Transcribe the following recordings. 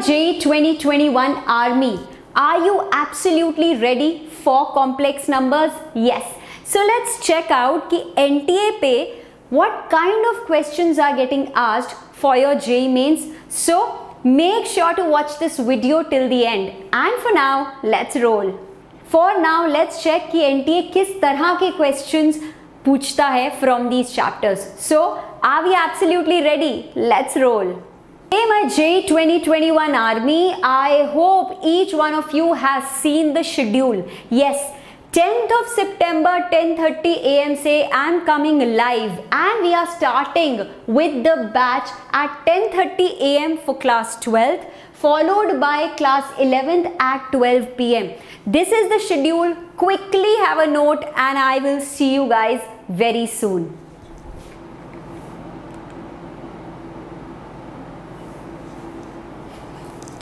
JEE 2021 Army, are you absolutely ready for complex numbers? Yes. So let's check out कि NTA पे what kind of questions are getting asked for your JEE mains. So make sure to watch this video till the end. And for now, let's roll. For now, let's check कि NTA किस तरह के questions पूछता है from these chapters. So are we absolutely ready? Let's roll. Hey my JEE 2021 Army, I hope each one of you has seen the schedule. Yes, 10th of September 10:30 AM से I'm coming live and we are starting with the batch at 10:30 AM for class 12th, followed by class 11th at 12 PM. This is the schedule. Quickly have a note and I will see you guys very soon.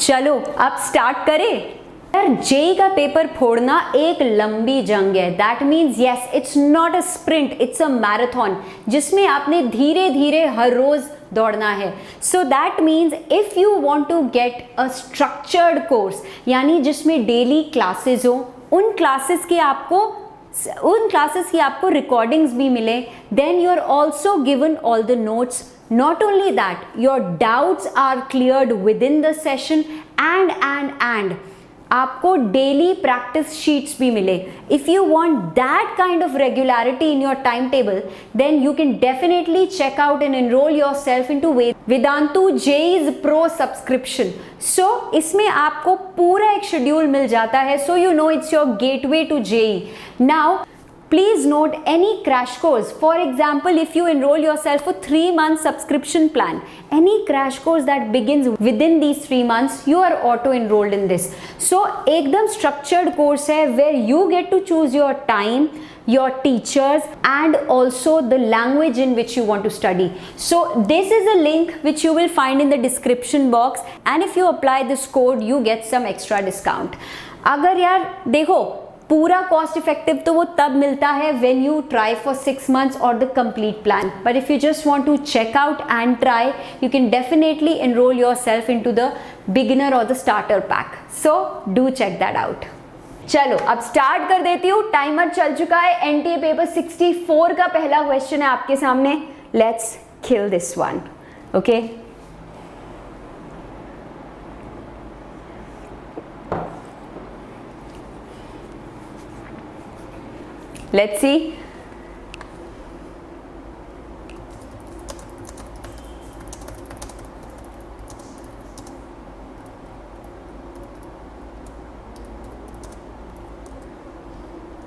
चलो अब start करें। यार JEE का paper फोड़ना एक लंबी जंग है। That means yes, it's not a sprint, it's a marathon जिसमें आपने धीरे धीरे हर रोज दौड़ना है। So that means if you want to get a structured course, यानी जिसमें डेली क्लासेस हो, उन क्लासेस की आपको रिकॉर्डिंग्स भी मिले, then you are also given all the notes. Not only that, your doubts are cleared within the session and आपको daily practice sheets भी मिले. If you want that kind of regularity in your timetable, then you can definitely check out and enroll yourself into Vedantu JEE's Pro subscription. So इसमें आपको पूरा एक schedule मिल जाता है, so you know it's your gateway to JEE. Now please note any crash course. For example, if you enroll yourself for 3 months subscription plan, any crash course that begins within these 3 months, you are auto enrolled in this. So एकदम structured course है where you get to choose your time, your teachers and also the language in which you want to study. So this is a link which you will find in the description box and if you apply this code you get some extra discount. अगर यार देखो पूरा cost effective तो वो तब मिलता है when you try for 6 months और the complete plan, but if you just want to check out and try, you can definitely enrol yourself into the beginner और the starter pack. So do check that out. चलो अब start कर देती हूँ. Timer चल चुका है. NTA paper 64 का पहला क्वेश्चन है आपके सामने. Let's kill this one. Okay, let's see.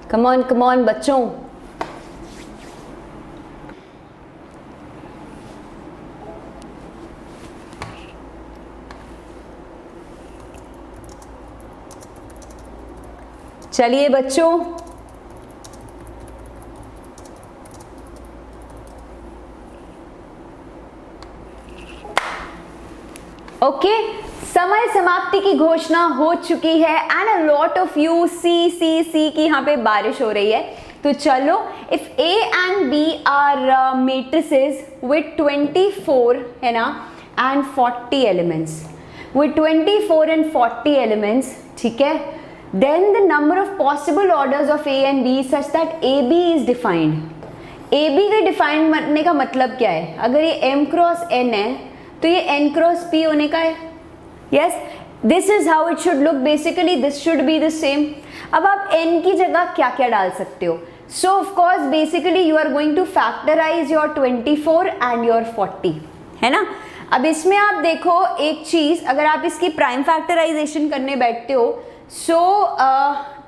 Come on बच्चों. चलिए बच्चों, ओके समय समाप्ति की घोषणा हो चुकी है and a lot of you see की यहाँ पे बारिश हो रही है. तो चलो, if A and B are matrices with 24 है ना and 40 elements, with 24 and 40 elements, ठीक है, then the number of possible orders of A and B such that A B is defined. A B के डिफाइंड करने का मतलब क्या है? अगर ये m क्रॉस n है तो ये n क्रॉस p होने का है. Yes, this is how it should look. Basically this should be the same. अब आप n की जगह क्या क्या डाल सकते हो? So of course basically you are going to factorise your 24 and your 40, है ना. अब इसमें आप देखो एक चीज, अगर आप इसकी प्राइम फैक्टराइजेशन करने बैठते हो, सो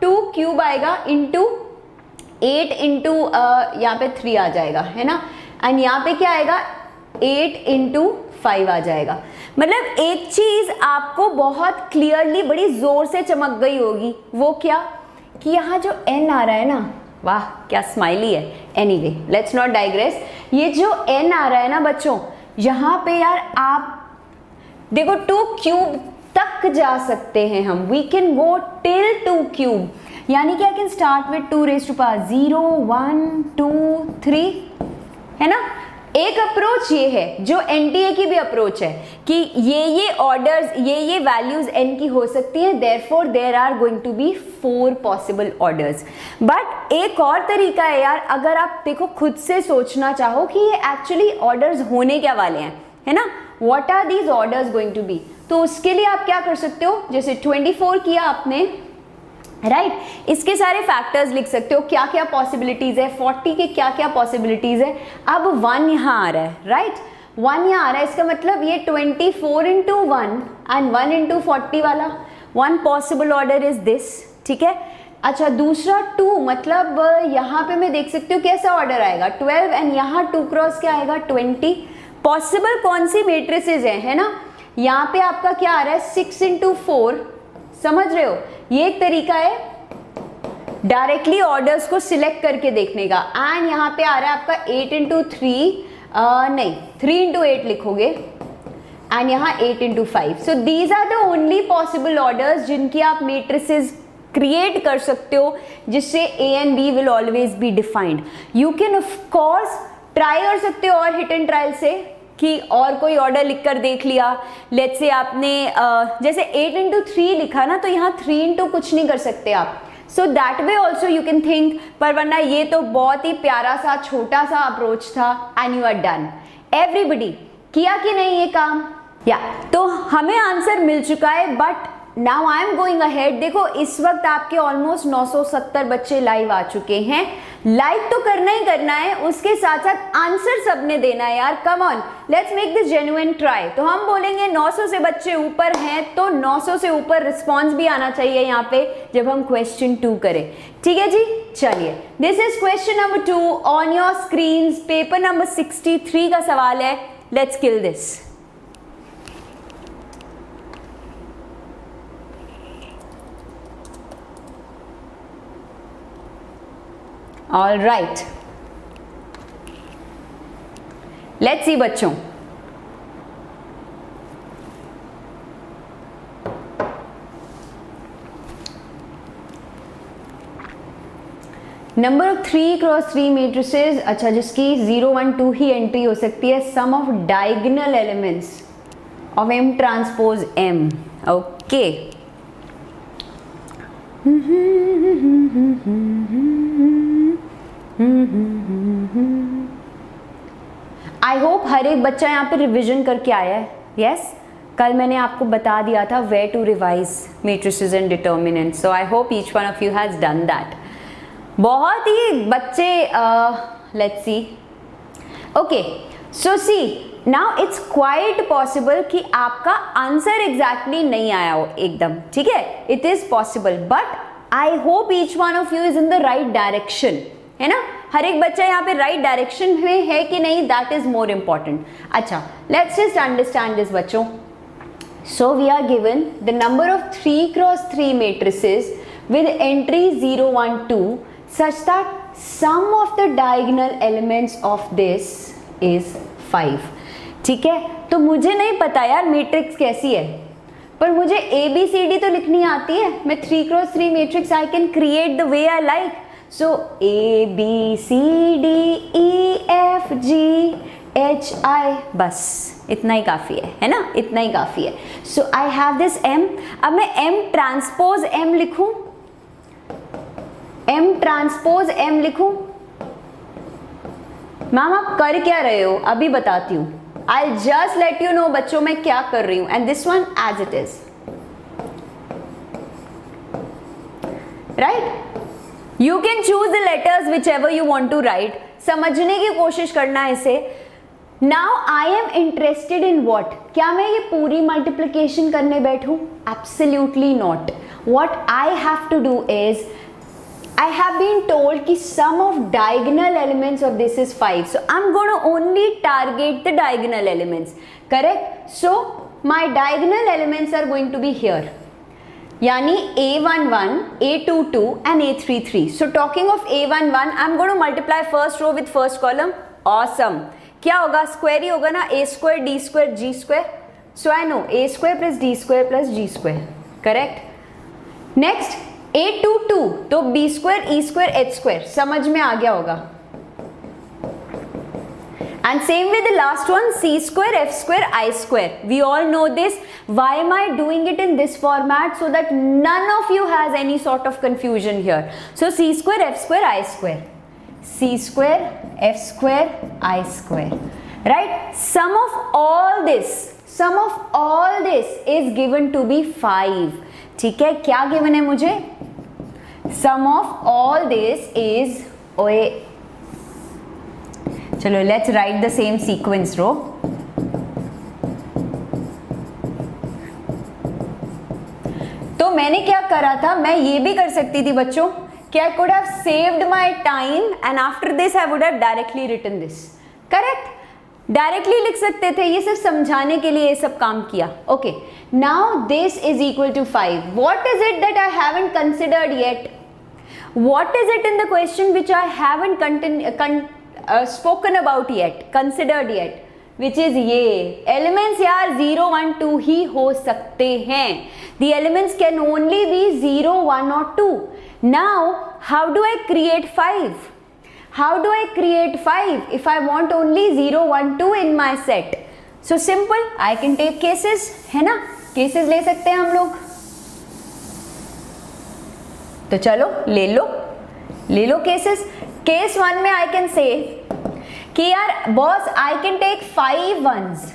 2 क्यूब आएगा इंटू 8 इंटू यहाँ पे 3 आ जाएगा, है ना, एंड यहाँ पे क्या आएगा 8 इंटू 5 आ जाएगा. मतलब एक चीज आपको बहुत क्लियरली बड़ी जोर से चमक गई होगी, वो क्या कि यहाँ जो n आ रहा है ना, वाह क्या स्माइली है. Anyway let's not digress. ये जो n आ रहा है ना बच्चों, यहाँ पे यार आप देखो 2 क्यूब तक जा सकते हैं हम. We can go till 2 cube, यानी कि I can start with 2 raised to power 0 1 2 3, है ना. एक अप्रोच ये है जो एनटीए की भी अप्रोच है कि ये ऑर्डर्स, ये वैल्यूज एन की हो सकती हैं, therefore there are going to be 4 possible orders. But एक और तरीका है यार, अगर आप देखो खुद से सोचना चाहो कि ये एक्चुअली ऑर्डर्स होने क्या वाले हैं, है ना, what are these orders going to be, तो उसके लिए आप क्या कर सकते हो, जैसे 24 किया आपने, राइट, इसके सारे फैक्टर्स लिख सकते हो, क्या क्या पॉसिबिलिटीज है, 40 के क्या क्या पॉसिबिलिटीज है। अब 1 यहाँ आ रहा है, राइट, 1 यहाँ आ रहा है, इसका मतलब ये 24 इंटू 1 एंड 1 इंटू 40 वाला 1 पॉसिबल ऑर्डर इज दिस, ठीक है। अच्छा, दूसरा 2, मतलब यहाँ पे मैं देख सकती हूँ कैसा ऑर्डर आएगा, 12 एंड यहाँ 2 क्रॉस क्या आएगा, 20। पॉसिबल कौन सी मेट्रिसेस है ना, यहाँ पे आपका क्या आ रहा है, 6 इंटू 4, समझ रहे हो, ये एक तरीका है डायरेक्टली ऑर्डर्स को सिलेक्ट करके देखने का। एंड यहाँ पे आ रहा है आपका 8 इंटू 3, नहीं 3 इंटू 8 लिखोगे, एंड यहाँ 8 into 5। So these are the only possible orders जिनकी आप मेट्रिसेस क्रिएट कर सकते हो, जिससे A and B will always be defined. You can of course try कर सकते हो और हिट एंड ट्रायल से कि और कोई ऑर्डर लिखकर देख लिया, लेट्स से आपने जैसे 8 इंटू 3 लिखा ना, तो यहाँ 3 इंटू कुछ नहीं कर सकते आप, so that way also you can think. पर वरना ये तो बहुत ही प्यारा सा छोटा सा अप्रोच था and you are done. Everybody किया कि नहीं ये काम, या तो हमें आंसर मिल चुका है। But now I am going ahead. देखो इस वक्त आपके ऑलमोस्ट 970 बच्चे लाइव आ चुके हैं। लाइक तो करना ही करना है, उसके साथ साथ आंसर सबने देना है यार, come on, let's make this genuine try. तो हम बोलेंगे 900 से बच्चे ऊपर हैं तो 900 से ऊपर रिस्पॉन्स भी आना चाहिए यहाँ पे जब हम क्वेश्चन 2 करें, ठीक है जी। चलिए, this is question number 2 on your screen, paper number 63 का सवाल है। Let's kill this. All right, let's see बच्चों। नंबर ऑफ 3 क्रॉस 3 मेट्रिसेस, अच्छा, जिसकी 0 1 2 ही एंट्री हो सकती है। Sum of diagonal elements of M transpose M, okay. I hope हर एक बच्चा यहाँ पे रिविजन करके आया है। यस, कल मैंने आपको बता दिया था where to revise matrices and determinants, so I hope each one of you has done that. बहुत ही बच्चे, let's see, okay, so see now it's quite possible कि आपका आंसर एग्जैक्टली नहीं आया हो एकदम, ठीक है, it is possible, but I hope each one of you is in the right direction, है ना। हर एक बच्चा यहाँ पे राइट डायरेक्शन में है कि नहीं, दैट इज मोर इम्पॉर्टेंट। अच्छा, लेट्स जस्ट अंडरस्टैंड दिस बच्चों। So we are given the number of 3 cross 3 matrices with entry 0 1 2 such that sum of the diagonal elements of this is 5, ठीक है। तो मुझे नहीं पता यार मैट्रिक्स कैसी है, पर मुझे ABCD तो लिखनी आती है। मैं 3 cross 3 matrix I can create the way I like. So ABCDEFGHI, बस इतना ही काफ़ी है ना, इतना ही काफ़ी है। So I have this M। अब मैं M ट्रांसपोज M लिखूं, M ट्रांसपोज M लिखूं। मैम आप कर क्या रहे हो अभी बताती हूँ, I just let you know बच्चों मैं क्या कर रही हूँ। And this one as it is, right. You can choose the letters whichever you want to write. समझने की कोशिश करना है इसे। Now I am interested in what, क्या मैं ये पूरी मल्टीप्लीकेशन करने बैठूं? Absolutely not. What I have to do is, I have been told कि sum of diagonal elements of this is 5, so I'm going to only target the diagonal elements, correct? So my diagonal elements are going to be here, यानी A11, A22 and A33. So talking of A11, I'm going to multiply first row with first column. Awesome. क्या होगा? Square ही होगा ना, A square D square G square. So I know A square plus D square plus G square, correct? Next A22, तो B square E square H square, समझ में आ गया होगा। And same with the last one, c square f square I square. We all know this. Why am I doing it in this format? So that none of you has any sort of confusion here. So c square f square I square. C square f square I square. Right? Sum of all this is given to be 5. ठीक है, क्या given है मुझे? Sum of all this is चलो let's write the same sequence row. तो मैंने क्या करा था, मैं ये भी कर सकती थी बच्चों कि I could have saved my time and after this I would have directly written this. Correct? Directly लिख सकते थे, ये सिर्फ समझाने के लिए ये सब काम किया. Okay, now this is equal to 5. What is it that I haven't considered yet? What is it in the question which I haven't spoken about yet, considered yet, which is ये elements यार 0 1 2 ही हो सकते हैं. The elements can only be 0 1 or 2. Now how do I create 5? How do I create 5 if I want only 0 1 2 in my set? So simple, I can take cases, है ना, cases ले सकते हैं हम लोग. तो चलो ले लो cases. केस 1 में आई कैन से कि यार boss I can take 5 ones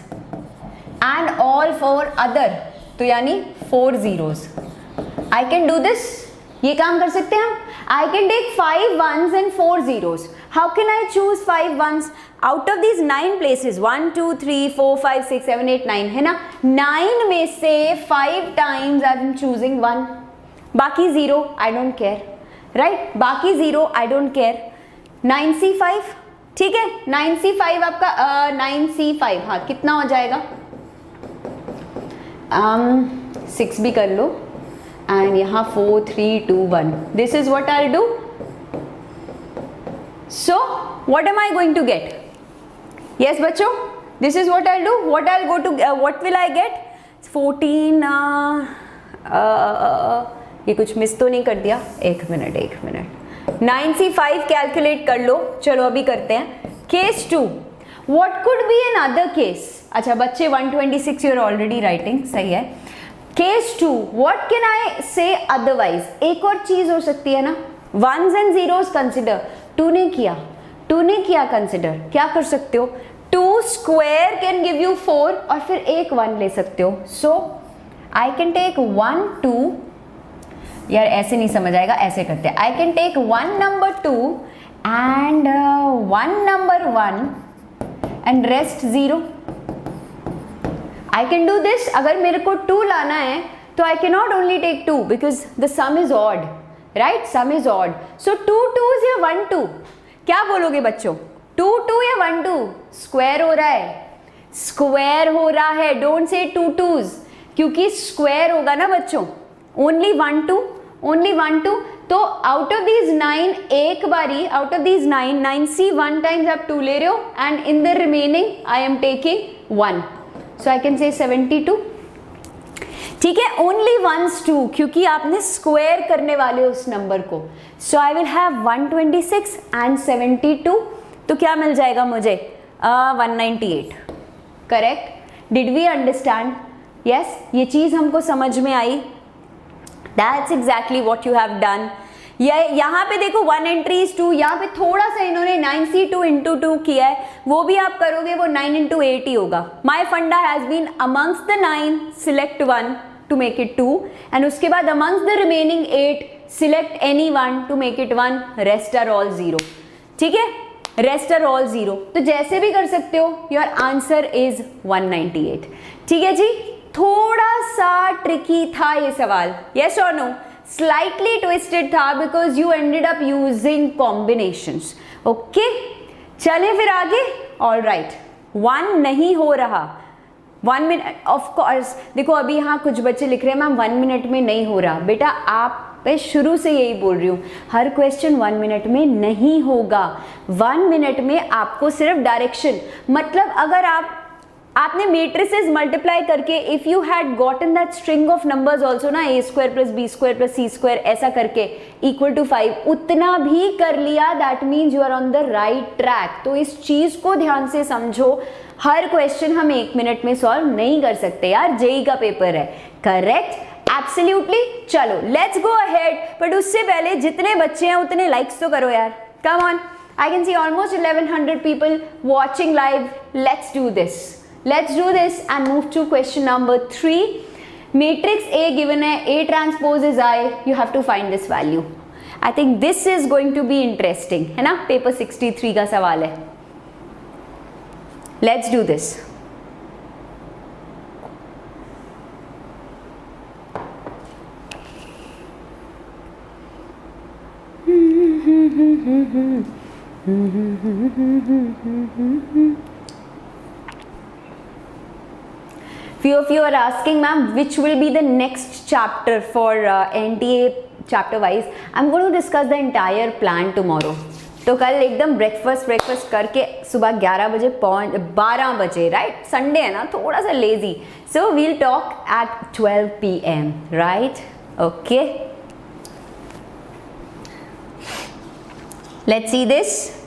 and all 4 other, तो यानी 4 zeros. I can do this, ये काम कर सकते हैं हम. I can take 5 ones and 4 zeros. How can I choose 5 ones out of these 9 places? 1 2 3 4 5 6 7 8 9 है ना. 9 में से 5 times आई एम चूजिंग 1, बाकी 0 आई डोंट केयर. राइट, बाकी 0 आई डोंट केयर. 9c5, ठीक है. 9c5 आपका 9c5 हाँ कितना हो जाएगा? 6 भी कर लो एंड यहाँ 4 3 2 1. This is what I do. So what am I going to get? Yes बच्चों, this is what I do. What I go to, what will I get? 14 ये कुछ मिस तो नहीं कर दिया? एक मिनट. 9c5 कैलकुलेट कर लो. चलो अभी करते हैं. Case 2, what could be another case? अच्छा बच्चे 126 यू आर ऑलरेडी राइटिंग, सही है. केस 2, व्हाट कैन आई से अदरवाइज? एक और चीज हो सकती है ना. 1s and 0s consider. 2 ने किया कंसिडर. क्या कर सकते हो? 2 स्क्वायर कैन गिव यू 4 और फिर एक 1 ले सकते हो. सो आई कैन टेक 1 2. यार ऐसे नहीं समझ आएगा, ऐसे करते हैं. I can take 1 number 2 and 1 number 1 and rest 0. I can do this. अगर मेरे को 2 लाना है तो I can not only take 2 because the sum is odd. Right, sum is odd. So 2 2s या 1 2, क्या बोलोगे बच्चों? 2 2 या 1 2? स्क्वायर हो रहा है. डोंट से 2 2s क्योंकि स्क्वायर होगा ना बच्चों. ओनली 1 2. तो आउट ऑफ दीज 9 एक बारी, out of these 9c 1 times आप 2 ले रहे हो and in the remaining I am taking 1. So I can say 72. ठीक है, ओनली 1s 2 क्योंकि आपने स्क्वायर करने वाले उस नंबर को. So I will have 126 and 72. तो क्या मिल जाएगा मुझे? 198. Correct. Did we understand? Yes, ये चीज हमको समझ में आई. That's exactly what you have done. यहाँ पे देखो 1 entries 2, यहाँ पे थोड़ा सा इन्होंने 9c2 into 2 किया है, वो भी आप करोगे वो 9 into 8 ही होगा. My funda has been amongst the 9 select 1 to make it 2 and उसके बाद amongst the remaining 8 select any one to make it 1. Rest are all 0. ठीक है, rest are all 0. तो जैसे भी कर सकते हो. Your answer is 198. ठीक है जी. थोड़ा सा ट्रिकी था ये सवाल. यस और नो? स्लाइटली ट्विस्टेड था because you ended up using combinations. Okay, चले फिर आगे. ऑल राइट, 1 नहीं हो रहा. 1 मिनट ऑफ कोर्स. देखो अभी यहाँ कुछ बच्चे लिख रहे हैं मैम 1 मिनट में नहीं हो रहा. बेटा आप मैं शुरू से यही बोल रही हूँ, हर क्वेश्चन 1 मिनट में नहीं होगा. 1 मिनट में आपको सिर्फ डायरेक्शन, मतलब अगर आप आपने मेट्रिसेस मल्टीप्लाई करके if you had gotten that string of numbers also ना, A square plus B square plus C square ऐसा करके इक्वल टू 5, उतना भी कर लिया, that means you are on the right track. तो इस चीज को ध्यान से समझो, हर क्वेश्चन हम 1 मिनट में सॉल्व नहीं कर सकते यार, जेई का पेपर है। Correct, absolutely. चलो लेट्स गो अहेड, बट उससे पहले जितने बच्चे हैं उतने लाइक्स तो करो यार, come on. I can see almost 1100 people watching live. Let's do this. Let's do this and move to question number 3. Matrix A given है, A transpose is I. You have to find this value. I think this is going to be interesting, है ना? Paper 63 का सवाल है. Let's do this. Few of you are asking, ma'am, which will be the next chapter for NTA chapter wise? I'm going to discuss the entire plan tomorrow. तो कल एकदम breakfast करके सुबह 11 बजे 12 बजे, राइट? संडे है ना, थोड़ा सा lazy, so we'll talk at 12 PM, right? Okay, let's see this.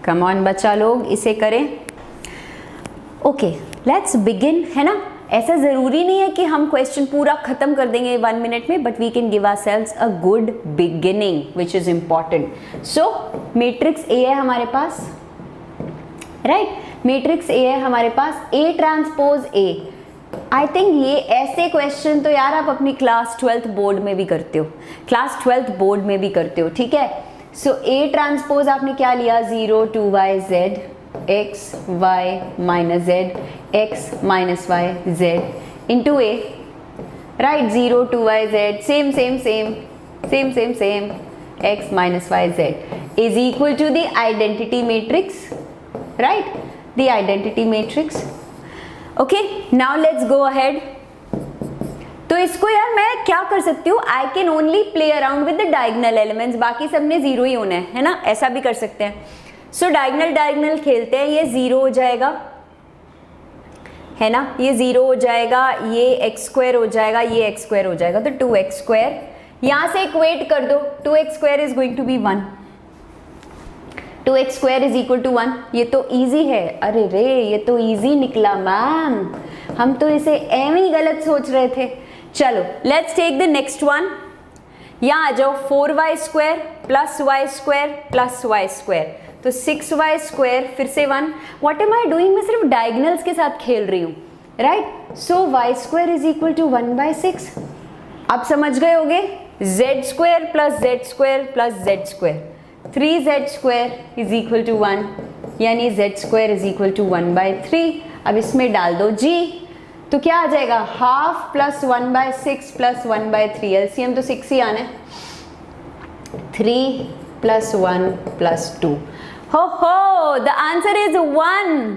Come on बच्चा लोग, इसे करें. ओके, लेट्स बिगिन, है ना? ऐसा ज़रूरी नहीं है कि हम क्वेश्चन पूरा ख़त्म कर देंगे 1 मिनट में, but we can give ourselves a good beginning which is important. So matrix A है हमारे पास, राइट? मैट्रिक्स ए है हमारे पास, A transpose A. I think ये ऐसे क्वेश्चन तो यार आप अपनी क्लास 12th बोर्ड में भी करते हो, क्लास 12th बोर्ड में भी करते हो, ठीक है? सो ए ट्रांसपोज आपने क्या लिया? 0 2y z x y minus z x minus y z into a, right? 0 2y z same x minus y z is equal to the identity matrix, right? The identity matrix. Okay, now let's go ahead. तो इसको यार मैं क्या कर सकती हूँ? I can only play around with the diagonal elements, बाकी सब ने 0 ही होना है ना? ऐसा भी कर सकते हैं. सो डायगनल खेलते हैं. ये 0 हो जाएगा, है ना? ये 0 हो जाएगा, ये एक्स स्क्वायर हो जाएगा, ये एक्स स्क्वायर हो जाएगा, तो 2x स्क्वायर. यहाँ से इक्वेट कर दो, 2x square is going to be 1, 2x square is equal to 1. ये तो इजी है. अरे रे, ये तो इजी निकला मैम, हम तो इसे एम ही गलत सोच रहे थे. चलो let's take the next one. यहाँ आ जाओ, 4y square plus y square plus y square, तो 6y स्क्वायर फिर से 1. What am I doing? मैं सिर्फ डायगनल्स के साथ खेल रही हूँ, right? So y square is equal to 1/6. आप समझ गए होगे, z square plus z square plus z square, 3z square is equal to 1, यानी z square is equal to 1/3. अब इसमें डाल दो g, तो क्या आ जाएगा? हाफ प्लस 1/6 प्लस 1/3, एलसीएम तो 6 ही आना है. 3 + 1 + 2. हो, the answer is 1.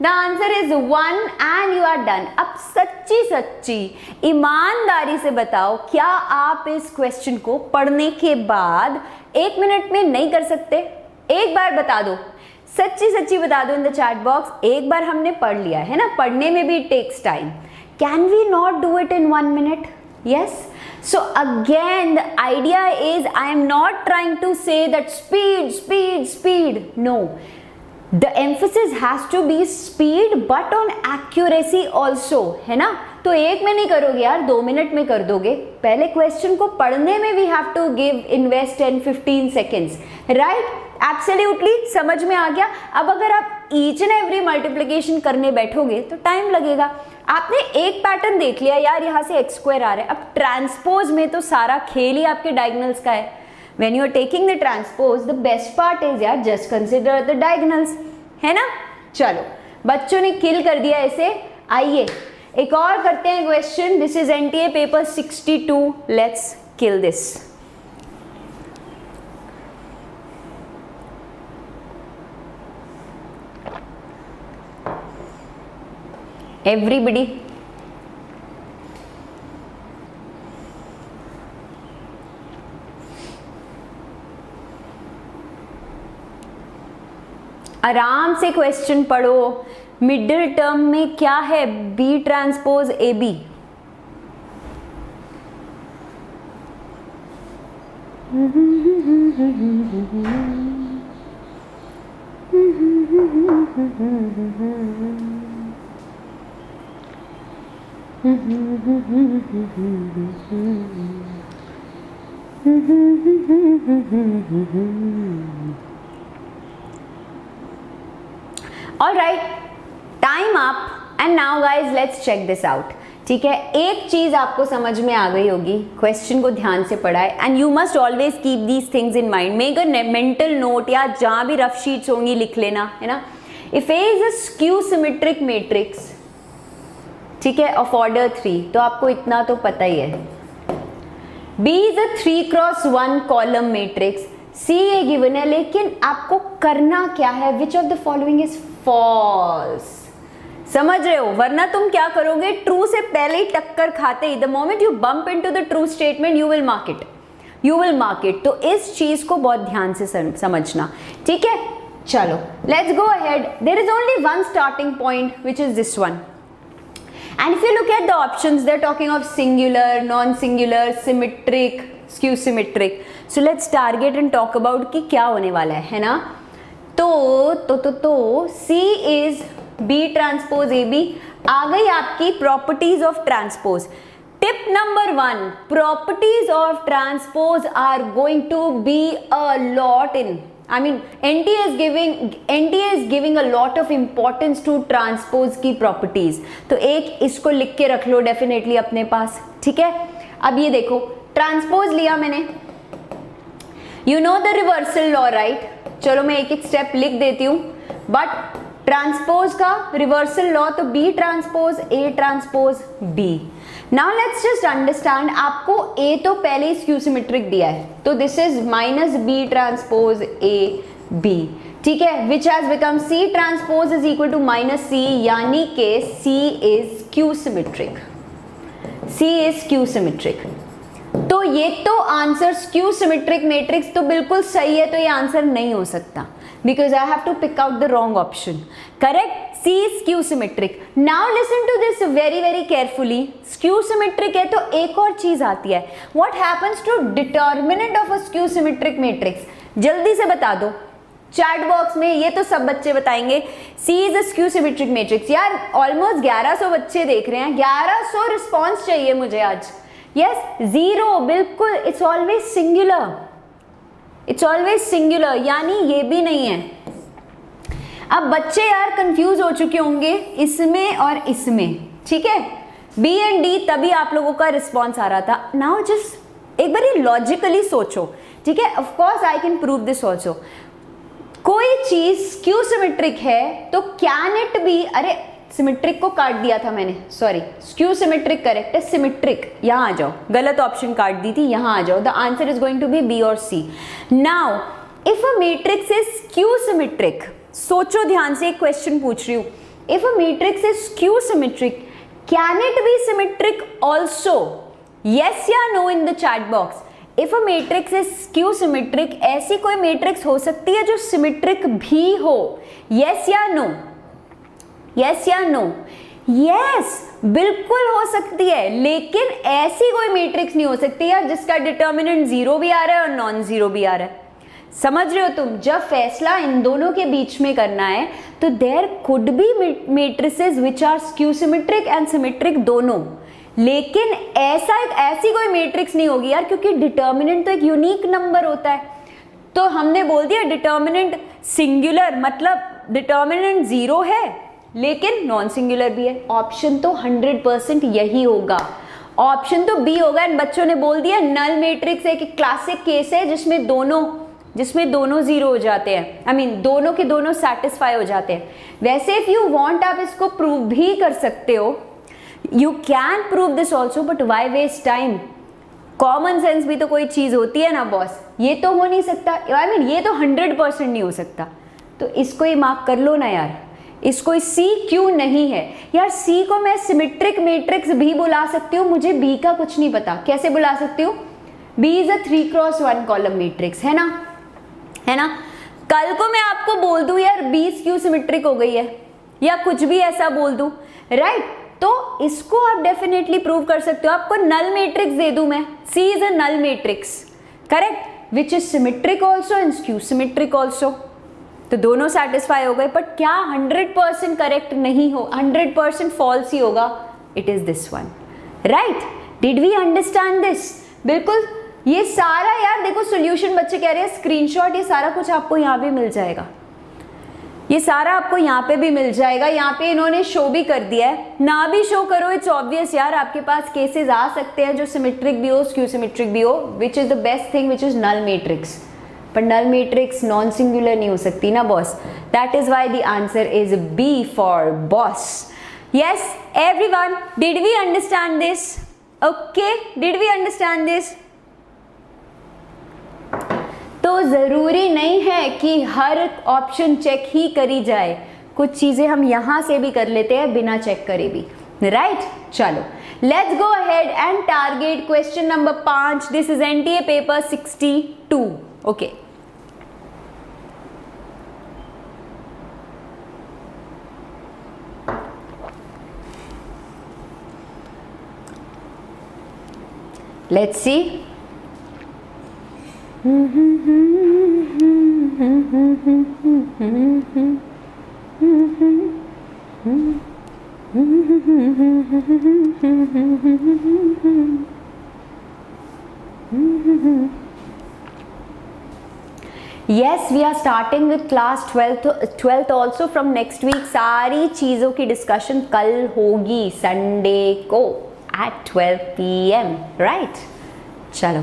The answer is 1 and you are done. अब सच्ची ईमानदारी से बताओ, क्या आप इस क्वेश्चन को पढ़ने के बाद 1 मिनट में नहीं कर सकते? एक बार बता दो, सच्ची बता दो इन द चैट बॉक्स. एक बार हमने पढ़ लिया है ना, पढ़ने में भी takes time. Can we not do it in 1 minute? Yes. So again the idea is I am not trying to say that speed. No. The emphasis has to be speed but on accuracy also, है ना? तो 1 में नहीं करोगे यार, 2 minute में कर दोगे. पहले क्वेश्चन को पढ़ने में we have to invest 10-15 seconds, right? Absolutely, समझ में आ गया. अब अगर आप each and every multiplication करने बैठोगे तो टाइम लगेगा. आपने एक पैटर्न देख लिया यार, यहाँ से x स्क्वायर आ रहा है. अब ट्रांसपोज में तो सारा खेल ही आपके डायगनल्स का है. When you are taking the transpose, the best part is यार just consider the diagonals, है ना? चलो, बच्चों ने किल कर दिया इसे. आइए एक और करते हैं question. This is NTA paper 62. Let's kill this. Everybody, आराम से क्वेश्चन पढ़ो। मिडिल टर्म में क्या है? B transpose A B. All right, time up and now guys let's check this out. ठीक है, एक चीज आपको समझ में आ गई होगी, क्वेश्चन को ध्यान से पढ़ा है and you must always keep these things in mind. Make a mental note या जहां भी रफ शीट्स होंगी लिख लेना, है ना। If A is a skew symmetric matrix, ठीक है, ऑफ ऑर्डर 3, तो आपको इतना तो पता ही है। B is a 3x1 column matrix, C ये गिवन है, लेकिन आपको करना क्या है? Which of the following is false. समझ रहे हो? वरना तुम क्या करोगे, ट्रू से पहले ही टक्कर खाते ही, the moment you bump into the true statement you will mark it. तो इस चीज को बहुत ध्यान से समझना, ठीक है। चलो let's go ahead. There is only one starting point which is this one, and if you look at the options they're talking of singular, non-singular, symmetric, skew symmetric. So let's target and talk about कि क्या होने वाला है ना। तो C is B transpose AB। आ गई आपकी properties of transpose. Tip number 1, properties of transpose are going to be a lot in, I mean NTA is giving a lot of importance to transpose की properties। तो एक इसको लिख के रख लो डेफिनेटली अपने पास, ठीक है। अब ये देखो, ट्रांसपोज लिया मैंने, you know the reversal law right? चलो मैं एक एक स्टेप लिख देती हूँ, बट ट्रांसपोज का रिवर्सल लॉ तो B transpose A transpose B। Now let's just understand, आपको A तो पहले ही स्क्यू सिमेट्रिक दिया है, तो this is minus B transpose A B, ठीक है, which has become C transpose is equal to minus C, यानी कि C is skew symmetric. C is skew symmetric. तो ये तो आंसर स्क्यू सिमेट्रिक मैट्रिक्स तो बिल्कुल सही है, तो ये आंसर नहीं हो सकता because I have to pick out the wrong option. Correct? C is skew symmetric. Now listen to this very very carefully. Skew symmetric है तो एक और चीज आती है, what happens to determinant of a skew symmetric matrix? जल्दी से बता दो चैट बॉक्स में, ये तो सब बच्चे बताएंगे। C is a skew symmetric matrix। यार ऑलमोस्ट 1100 बच्चे देख रहे हैं, 1100 रिस्पॉन्स चाहिए मुझे आज। यस, 0 बिल्कुल, it's always singular, it's always singular, यानी ये भी नहीं है। अब बच्चे यार कंफ्यूज हो चुके होंगे इसमें और इसमें, ठीक है, B एंड D, तभी आप लोगों का रिस्पॉन्स आ रहा था। नाउ जस्ट एक बार ये लॉजिकली सोचो, ठीक है, of course I can prove this also. कोई चीज स्क्यू सिमेट्रिक है तो कैन इट बी, अरे सिमेट्रिक को काट दिया था मैंने, सॉरी, स्क्यू सिमेट्रिक करेक्ट है, सिमेट्रिक यहाँ आ जाओ, गलत ऑप्शन काट दी थी, यहाँ आ जाओ। The answer is going to be B और C। Now if a matrix is skew symmetric, सोचो ध्यान से, एक क्वेश्चन पूछ रही हूँ, if a matrix is skew symmetric can it be symmetric also? Yes या no in the chat box. If a matrix is skew symmetric, ऐसी कोई मैट्रिक्स हो सकती है जो सिमेट्रिक भी हो? यस या नो? यस या नो? यस, बिल्कुल हो सकती है, लेकिन ऐसी कोई मैट्रिक्स नहीं हो सकती यार जिसका डिटर्मिनेंट 0 भी आ रहा है और नॉन 0 भी आ रहा है। समझ रहे हो तुम? जब फैसला इन दोनों के बीच में करना है तो there could be matrices which are skew symmetric and symmetric दोनों, लेकिन ऐसी कोई मैट्रिक्स नहीं होगी यार, क्योंकि डिटर्मिनेंट तो एक यूनिक नंबर होता है। तो हमने बोल दिया डिटर्मिनेंट सिंगुलर, मतलब डिटर्मिनेंट 0 है लेकिन नॉन सिंगुलर भी है। ऑप्शन तो 100% यही होगा, ऑप्शन तो बी होगा। एंड बच्चों ने बोल दिया नल मैट्रिक्स एक क्लासिक केस है जिसमें दोनों 0 हो जाते हैं, आई मीन दोनों के दोनों सेटिस्फाई हो जाते हैं। वैसे इफ यू वांट आप इसको प्रूव भी कर सकते हो, you can prove this also, but why waste time? Common sense भी तो कोई चीज होती है ना बॉस, ये तो हो नहीं सकता, आई मीन ये तो 100% नहीं हो सकता, तो इसको ही मार्क कर लो ना यार। इसको C क्यों नहीं है यार? C को मैं सिमेट्रिक मैट्रिक्स भी बुला सकती हूँ, मुझे B का कुछ नहीं पता, कैसे बुला सकती हूँ? B is a 3x1 column matrix, है ना, है ना। कल को मैं आपको बोल दूं यार B स्क्यू सिमेट्रिक हो गई है या कुछ भी ऐसा बोल दूं, राइट, तो इसको आप डेफिनेटली प्रूव कर सकते हो। आपको नल मैट्रिक्स दे दूं मैं, C is a null matrix, correct, which is symmetric also and skew symmetric also, तो दोनों सेटिस्फाई हो गए। बट क्या 100% करेक्ट नहीं हो, 100% फॉल्स ही होगा, it is this one, right. Did we understand this? बिल्कुल। ये सारा यार देखो सॉल्यूशन बच्चे कह रहे हैं स्क्रीनशॉट, ये सारा कुछ आपको यहाँ पे मिल जाएगा, ये सारा आपको यहाँ पे भी मिल जाएगा। यहाँ पे इन्होंने शो भी कर दिया है, ना भी शो करो इट्स ऑब्वियस यार, आपके पास केसेस आ सकते हैं जो सिमेट्रिक भी हो स्क्यू सिमेट्रिक भी हो, which is the best thing which is null matrix, पर नल मैट्रिक्स नॉन सिंगुलर नहीं हो सकती ना boss, that is why the answer is B for boss. Yes everyone, did we understand this? Okay, did we understand this? तो जरूरी नहीं है कि हर ऑप्शन चेक ही करी जाए, कुछ चीजें हम यहां से भी कर लेते हैं बिना चेक करे भी, राइट। चलो let's go ahead and target question number 5। This is NTA paper 62, okay. Let's C. Yes, we are starting with class 12th also from next week। सारी चीजों की डिस्कशन कल होगी संडे को at 12 PM, right? चलो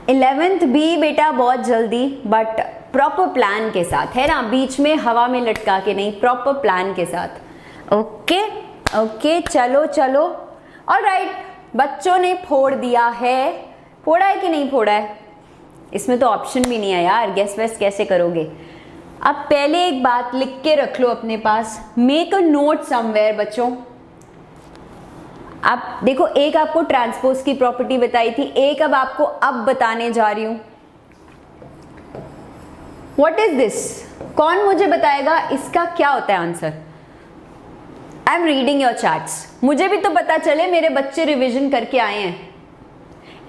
11th भी बेटा बहुत जल्दी, बट प्रॉपर प्लान के साथ, है ना, बीच में हवा में लटका के नहीं, प्रॉपर प्लान के साथ। ओके ओके, चलो चलो, ऑलराइट। बच्चों ने फोड़ दिया है, फोड़ा है कि नहीं फोड़ा है? इसमें तो ऑप्शन भी नहीं है यार, गेस वेस कैसे करोगे? अब पहले एक बात लिख के रख लो अपने पास, मेक अ नोट समवेयर बच्चों। आप देखो, एक आपको ट्रांसपोज की प्रॉपर्टी बताई थी, एक अब आपको अब बताने जा रही हूं। What is this? कौन मुझे बताएगा इसका क्या होता है answer? I am reading your chats, मुझे भी तो पता चले मेरे बच्चे रिवीजन करके आए हैं।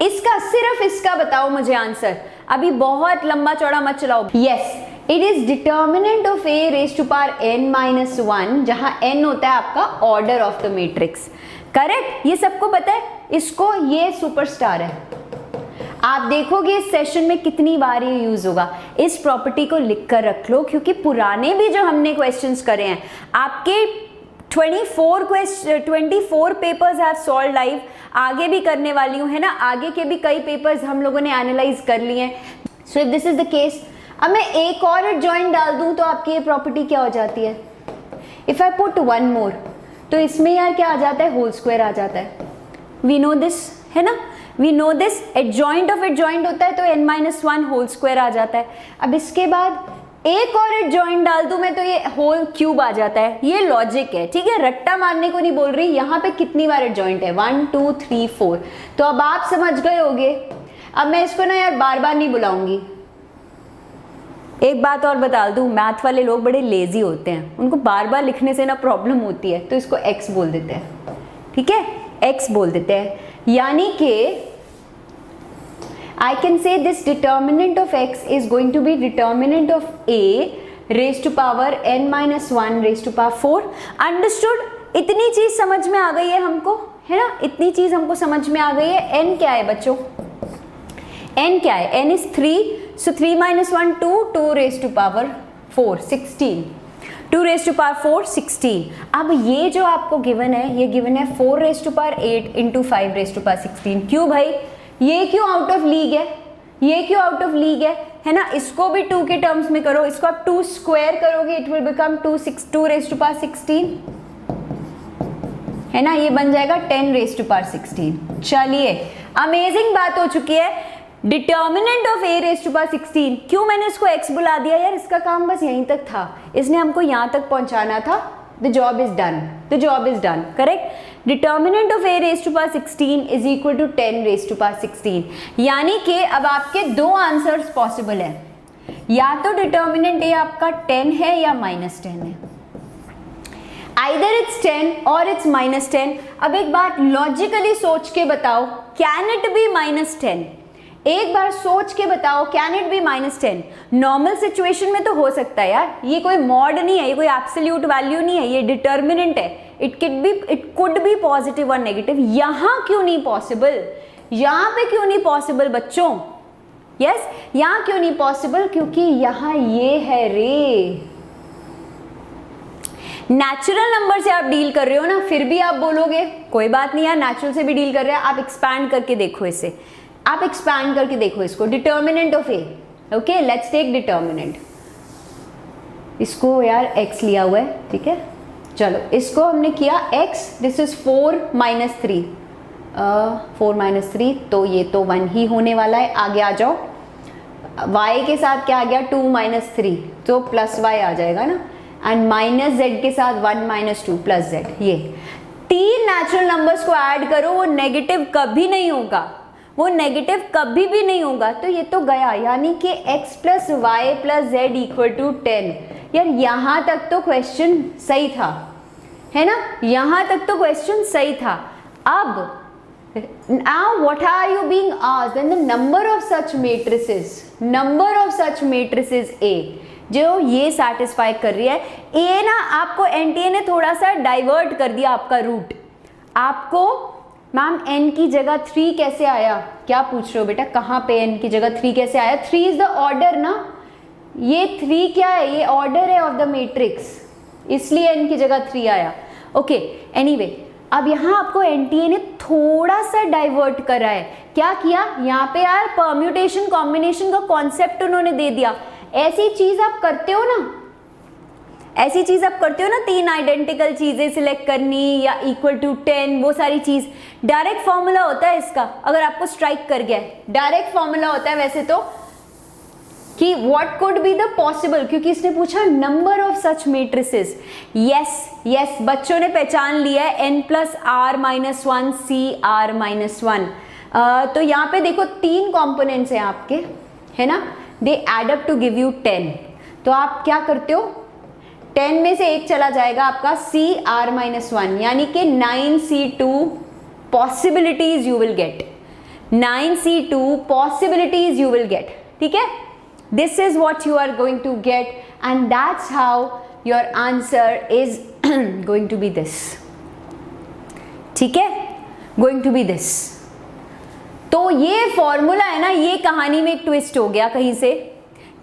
इसका, सिर्फ इसका बताओ मुझे आंसर, अभी बहुत लंबा चौड़ा मत चलाओ। Yes, it is determinant of A raise to power n-1, जहां n होता है आपका order of the matrix, correct. ये सबको पता है, इसको ये सुपरस्टार है। आप देखोगे इस सेशन में कितनी बार ये यूज होगा। इस प्रॉपर्टी को लिख कर रख लो, क्योंकि पुराने भी जो हमने क्वेश्चंस करे हैं, आपके 24 पेपर्स हैव सॉल्व लाइव, आगे भी करने वाली हूँ, है ना, आगे के भी कई पेपर्स हम लोगों ने एनालाइज कर लिए हैं। So if this is the case, अब मैं एक और एडजॉइंट डाल दूं तो आपकी ये प्रॉपर्टी क्या हो जाती है? If I put one more, तो इसमें यार क्या आ जाता है? होल स्क्वायर आ जाता है। वी नो दिस, है ना, we know this, adjoint of adjoint होता है तो n-1 होल स्क्वायर आ जाता है। अब इसके बाद एक और एडजॉइंट डाल दूं मैं तो ये होल क्यूब आ जाता है। ये लॉजिक है, ठीक है, रट्टा मारने को नहीं बोल रही। यहाँ पे कितनी बार एडजॉइंट है? 1 2 3 4। तो अब आप समझ गए होगे। अब मैं इसको ना यार बार बार नहीं बुलाऊंगी। एक बात और बता दूं, मैथ वाले लोग बड़े लेजी होते हैं, उनको बार बार लिखने से ना प्रॉब्लम होती है, तो इसको x बोल देते हैं, ठीक है, x बोल देते हैं। यानी कि I can say this determinant of x is going to be determinant of a raised to power n-1 raised to power 4। Understood? इतनी चीज समझ में आ गई है हमको, है ना, इतनी चीज हमको समझ में आ गई है। n क्या है बच्चों? n क्या है? n is 3, so 3 minus 1 2, 2 raised to power 4 16, 2 raised to power 4 16। अब ये जो आपको गिवन है, ये गिवन है 4 raised to power 8 into 5 raised to power 16। क्यों भाई? ये क्यों आउट ऑफ लीग है? ये क्यों आउट ऑफ लीग है ना? इसको भी 2 के टर्म्स में करो, इसको आप 2 स्क्वायर करोगे, it will become 2 raise to power 16, है ना, ये बन जाएगा 10 रेज टू पावर 16। चलिए, अमेजिंग बात हो चुकी है। Determinant of a raise to power 16। क्यों मैंने इसको x बुला दिया यार? इसका काम बस यहीं तक था, इसने हमको यहां तक पहुंचाना था। The job is done, the job is done, correct. Determinant of a raise to power 16 is equal to 10 raise to power 16, यानी कि अब आपके दो आंसर्स पॉसिबल है, या तो डिटर्मिनेंट a आपका 10 है या -10 है, आइदर इट्स 10 और इट्स -10। अब एक बात लॉजिकली सोच के बताओ, कैन इट बी -10? एक बार सोच के बताओ, can it B -10? Normal situation में तो हो सकता है यार, ये कोई मॉड नहीं है, ये कोई एब्सोल्यूट वैल्यू नहीं है, ये डिटर्मिनेंट है, इट कुड बी पॉजिटिव और नेगेटिव। यहां क्यों नहीं पॉसिबल? यहां पे क्यों नहीं पॉसिबल बच्चों? यस, यहां क्यों नहीं पॉसिबल? क्योंकि यहां ये है रे, नेचुरल नंबर से आप डील कर रहे हो ना, फिर भी आप बोलोगे कोई बात नहीं यार, नेचुरल से भी डील कर रहे हैं। आप एक्सपैंड करके देखो इसे, आप एक्सपैंड करके देखो इसको, determinant of A. Okay, let's take determinant, इसको यार x लिया हुआ है, ठीक है, चलो इसको हमने किया x, दिस इज 4 - 3, 4 - 3, तो ये तो 1 ही होने वाला है। आगे आ जाओ, y के साथ क्या आ गया, 2 - 3, तो +y आ जाएगा ना, एंड -z के साथ 1 - 2 +z। ये तीन नेचुरल नंबर्स को ऐड करो, वो नेगेटिव कभी नहीं होगा, वो नेगेटिव कभी भी नहीं होगा, तो ये तो गया, यानी कि x + y + z = 10। यार यहाँ तक तो क्वेश्चन सही था, है ना, यहाँ तक तो क्वेश्चन सही था। अब now what are you being asked? Then the number of such matrices A जो ये सेटिस्फाई कर रही है, ए ना आपको एनटीए ने थोड़ा सा डाइवर्ट कर दिया आपका रूट। आपको मैम एन की जगह 3 कैसे आया, क्या पूछ रहे हो बेटा, कहाँ पे एन की जगह 3 कैसे आया? 3 इज द ऑर्डर ना, ये 3 क्या है, ये ऑर्डर है ऑफ द मैट्रिक्स, इसलिए एन की जगह 3 आया। ओके, एनीवे, अब यहाँ आपको एनटीए ने थोड़ा सा डाइवर्ट करा है। क्या किया यहाँ पे यार, परम्यूटेशन कॉम्बिनेशन का कॉन्सेप्ट उन्होंने दे दिया। ऐसी चीज आप करते हो ना, ऐसी चीज आप करते हो ना, 3 आइडेंटिकल चीजें सिलेक्ट करनी या = 10, वो सारी चीज डायरेक्ट फॉर्मूला होता है इसका। अगर आपको स्ट्राइक कर गया है, डायरेक्ट फॉर्मूला होता है वैसे तो, कि what could be the possible, क्योंकि इसने पूछा number of such matrices. Yes, बच्चों ने पहचान लिया है n + r - 1 CR - 1। तो यहाँ पे देखो 3 कॉम्पोनेंट्स हैं आपके, है ना, they add up to give you 10। तो आप क्या करते हो, 10 में से एक चला जाएगा आपका CR - 1, यानी कि 9C2 possibilities you will get, 9C2 possibilities you will get, ठीक है। This is what you are going to get and that's how your answer is going to be this, ठीक है, गोइंग टू बी दिस। तो ये formula है ना, ये कहानी में एक ट्विस्ट हो गया कहीं से,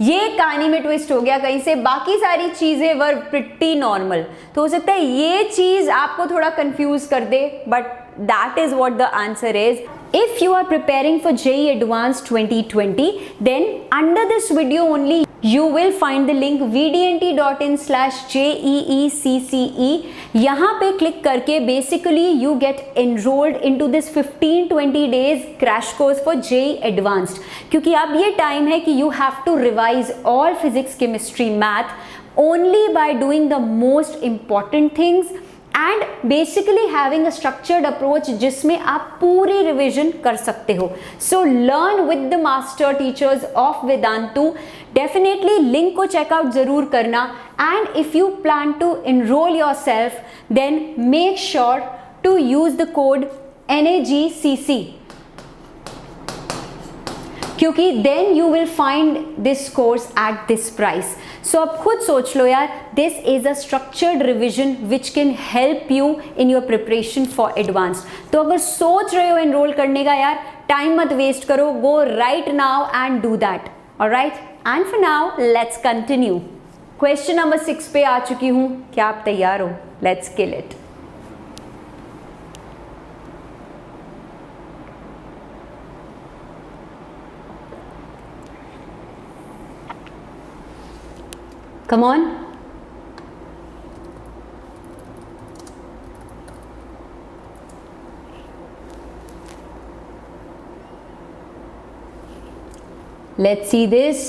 ये कहानी में ट्विस्ट हो गया कहीं से, बाकी सारी चीजें वर प्रिटी नॉर्मल। तो हो सकता है ये चीज आपको थोड़ा कंफ्यूज कर दे, but that is what the answer is. If you are preparing for JEE Advanced 2020, then under this video only you will find the link vdnt.in/JEECCE। यहाँ पे क्लिक करके basically you get enrolled into this 15-20 days crash course for JEE Advanced, क्योंकि अब ये time है कि you have to revise all physics, chemistry, math only by doing the most important things and basically having a structured approach जिसमें आप पूरी revision कर सकते हो। So learn with the master teachers of Vedantu। Definitely link को checkout जरूर करना, and if you plan to enroll yourself then make sure to use the code NAGCC, क्योंकि then you will find this course at this price। So अब खुद सोच लो यार, this is a structured revision which can help you in your preparation for advanced। तो अगर सोच रहे हो enroll करने का यार, टाइम मत वेस्ट करो, go right now and do that, alright? And for now let's continue। Question number 6 पे आ चुकी हूँ, क्या आप तैयार हो? Let's kill it। Come on। Let's see this।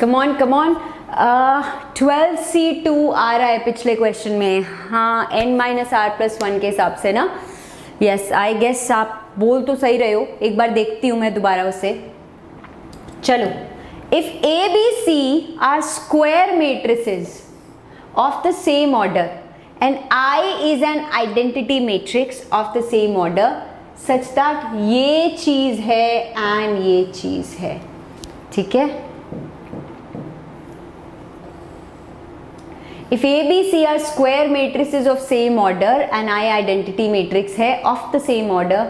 Come on 12C2 आ रहा है पिछले क्वेश्चन में, हाँ n-r+1 के हिसाब से ना, यस आई गेस आप बोल तो सही रहे हो, एक बार देखती हूँ मैं दोबारा उसे। चलो, if A, B, C are square matrices of the same order and I is an identity matrix of the same order such that ये चीज है and ये चीज है, ठीक है। If A, B, C are square matrices of same order and I identity matrix है of the same order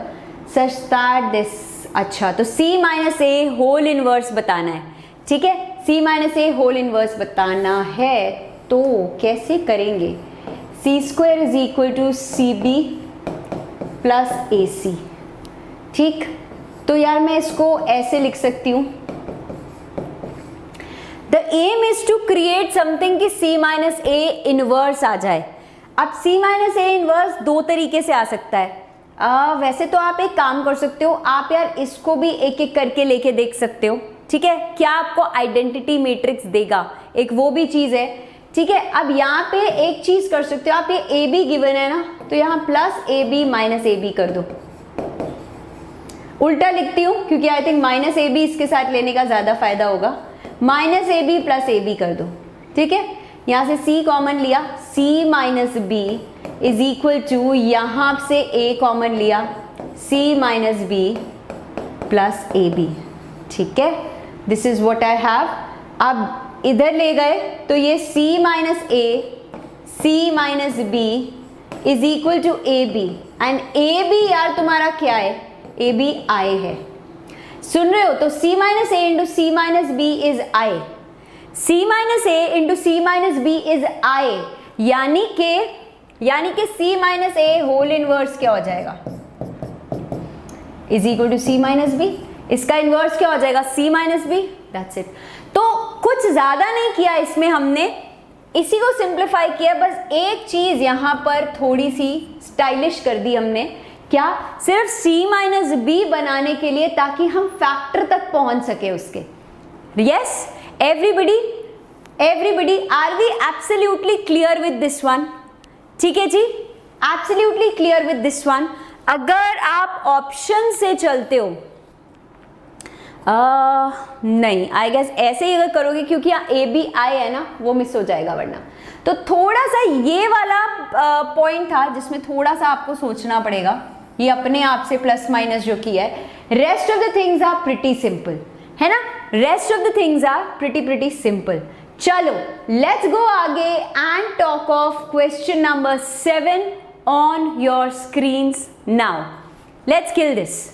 such that this, अच्छा तो C minus A whole inverse बताना है, ठीक है। C minus A whole inverse बताना है तो कैसे करेंगे? C square is equal to CB plus AC, ठीक। तो यार मैं इसको ऐसे लिख सकती हूँ, the aim is to create something कि C माइनस ए इनवर्स आ जाए। अब C माइनस ए इनवर्स दो तरीके से आ सकता है। वैसे तो आप एक काम कर सकते हो, आप यार इसको भी एक एक करके लेके देख सकते हो, ठीक है। क्या आपको आइडेंटिटी मैट्रिक्स देगा, एक वो भी चीज है, ठीक है। अब यहाँ पे एक चीज कर सकते हो आप, ये ए बी गिवन है ना, तो यहाँ plus A B minus A B कर दो। उल्टा लिखती हूँ क्योंकि I think minus A B इसके साथ लेने का ज्यादा फायदा होगा, minus A B plus A B कर दो, ठीक है। यहाँ से C कॉमन लिया, C minus B is equal to, यहाँ से A कॉमन लिया, C minus B plus A B, ठीक है। This is what I have. अब इधर ले गए तो ये C minus A, C minus B is equal to A B, and A B यार तुम्हारा क्या है? ए बी आई है, सुन रहे हो? तो C minus A into C minus B is I, C minus A into C minus B is I, यानी कि C minus A whole inverse क्या हो जाएगा? Is equal to C minus B. इसका इनवर्स क्या हो जाएगा? C minus B, that's it. तो कुछ ज्यादा नहीं किया इसमें हमने, इसी को सिंप्लीफाई किया, बस एक चीज यहां पर थोड़ी सी स्टाइलिश कर दी हमने, क्या? सिर्फ C माइनस बी बनाने के लिए, ताकि हम फैक्टर तक पहुंच सके उसके। Yes everybody are we absolutely clear with this one? ठीक है जी, absolutely clear with this one. अगर आप ऑप्शन से चलते हो, नहीं आई गेस ऐसे ही अगर करोगे, क्योंकि यहाँ ए बी आई है ना, वो मिस हो जाएगा वरना। तो थोड़ा सा ये वाला पॉइंट था जिसमें थोड़ा सा आपको सोचना पड़ेगा, ये अपने आप से प्लस माइनस जो किया है। Rest of the things are pretty simple, है ना, rest of the things are pretty simple. चलो लेट्स गो आगे and talk of question number 7 on your screens now. Let's kill this.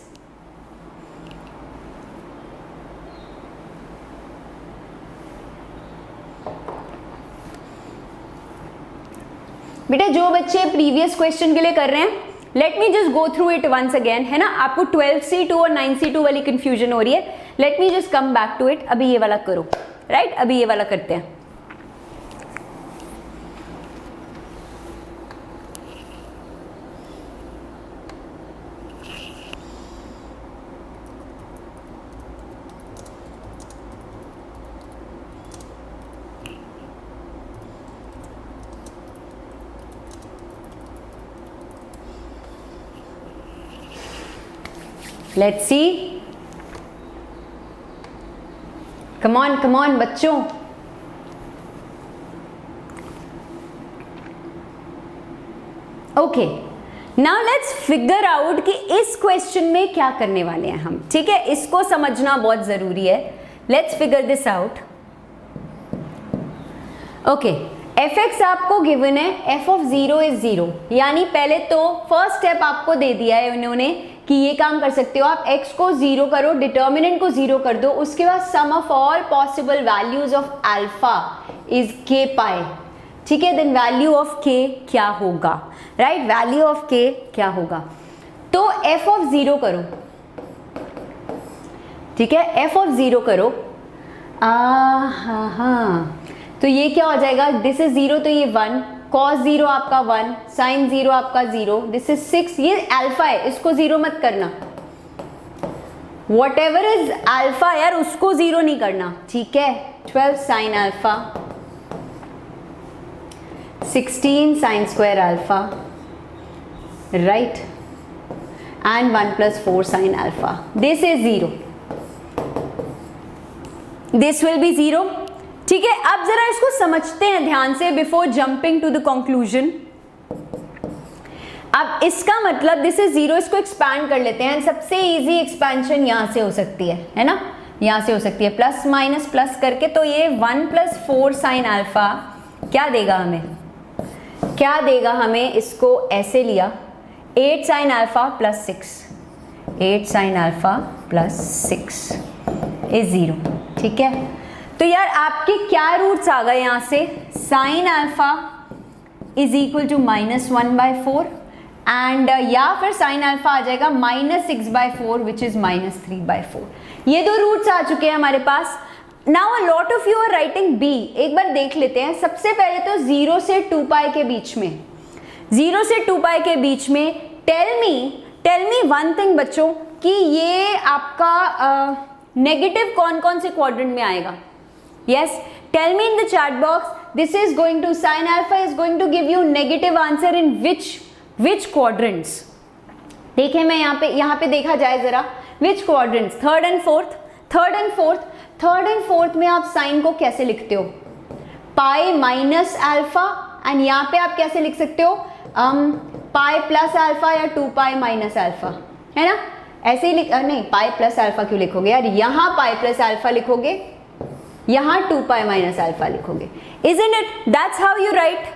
बेटा जो बच्चे प्रीवियस क्वेश्चन के लिए कर रहे हैं, let me just go through it once again, है ना। आपको 12C2 और 9C2 वाली कंफ्यूजन हो रही है, let me just come back to it. अभी ये वाला करो, राइट, अभी ये वाला करते हैं। Let's see. Come on बच्चों। Okay, now let's figure out कि इस क्वेश्चन में क्या करने वाले हैं हम, ठीक है। इसको समझना बहुत जरूरी है। Let's figure this out. Okay, fx आपको गिवन है, f ऑफ 0 इज 0, यानी पहले तो फर्स्ट स्टेप आपको दे दिया है उन्होंने कि ये काम कर सकते हो आप, x को 0 करो, डिटर्मिनेंट को 0 कर दो, उसके बाद sum of all possible values of alpha is k pi, ठीक है। देन वैल्यू ऑफ k क्या होगा, राइट, वैल्यू ऑफ k क्या होगा? तो f ऑफ 0 करो, ठीक है, f ऑफ 0 करो। हाँ, तो ये क्या हो जाएगा? दिस इज 0 तो ये 1, cos 0 आपका 1, sin 0 आपका 0, दिस इज 6, ये अल्फा है, इसको 0 मत करना। वॉट एवर इज अल्फा यार उसको जीरो नहीं करना, ठीक है। 12 sine alpha, 16 sine square alpha, right, and 1 + 4 sine alpha. This is zero, this will be zero, ठीक है। अब जरा इसको समझते हैं ध्यान से before jumping to the conclusion. अब इसका मतलब दिस इज जीरो, इसको एक्सपैंड कर लेते हैं। सबसे इजी एक्सपेंशन यहां से हो सकती है ना, यहां से हो सकती है प्लस माइनस प्लस करके। तो ये 1 + 4 साइन अल्फा क्या देगा हमें, क्या देगा हमें, इसको ऐसे लिया 8 sine alpha + 6, 8 sine alpha + 6 is zero, ठीक है। तो यार आपके क्या रूट्स आ गए यहां से, sine alpha is equal to -1/4 and या फिर साइन अल्फा आ जाएगा -6/4 विच इज -3/4। ये दो रूट्स आ चुके हैं हमारे पास। Now a lot of you are writing B. एक बार देख लेते हैं। सबसे पहले तो 0 से 2π के बीच में, 0 से 2π के बीच में टेल मी वन थिंग बच्चों, कि ये आपका नेगेटिव कौन कौन से क्वाड्रेंट में आएगा। Yes, tell me in the chat box. This is going to, sin alpha is going to give you negative answer in which quadrants? देखें मैं यहाँ पे देखा जाए जरा, which quadrants? Third and fourth में आप साइन को कैसे लिखते हो, पाई माइनस अल्फा, एंड यहाँ पे आप कैसे लिख सकते हो, पाई प्लस अल्फा या 2π माइनस अल्फा, है ना। ऐसे ही नहीं, पाई प्लस अल्फा क्यों लिखोगे यार, यहाँ पाई प्लस अल्फा लिखोगे, यहाँ 2π माइनस अल्फा लिखोगे, isn't it? That's how you write.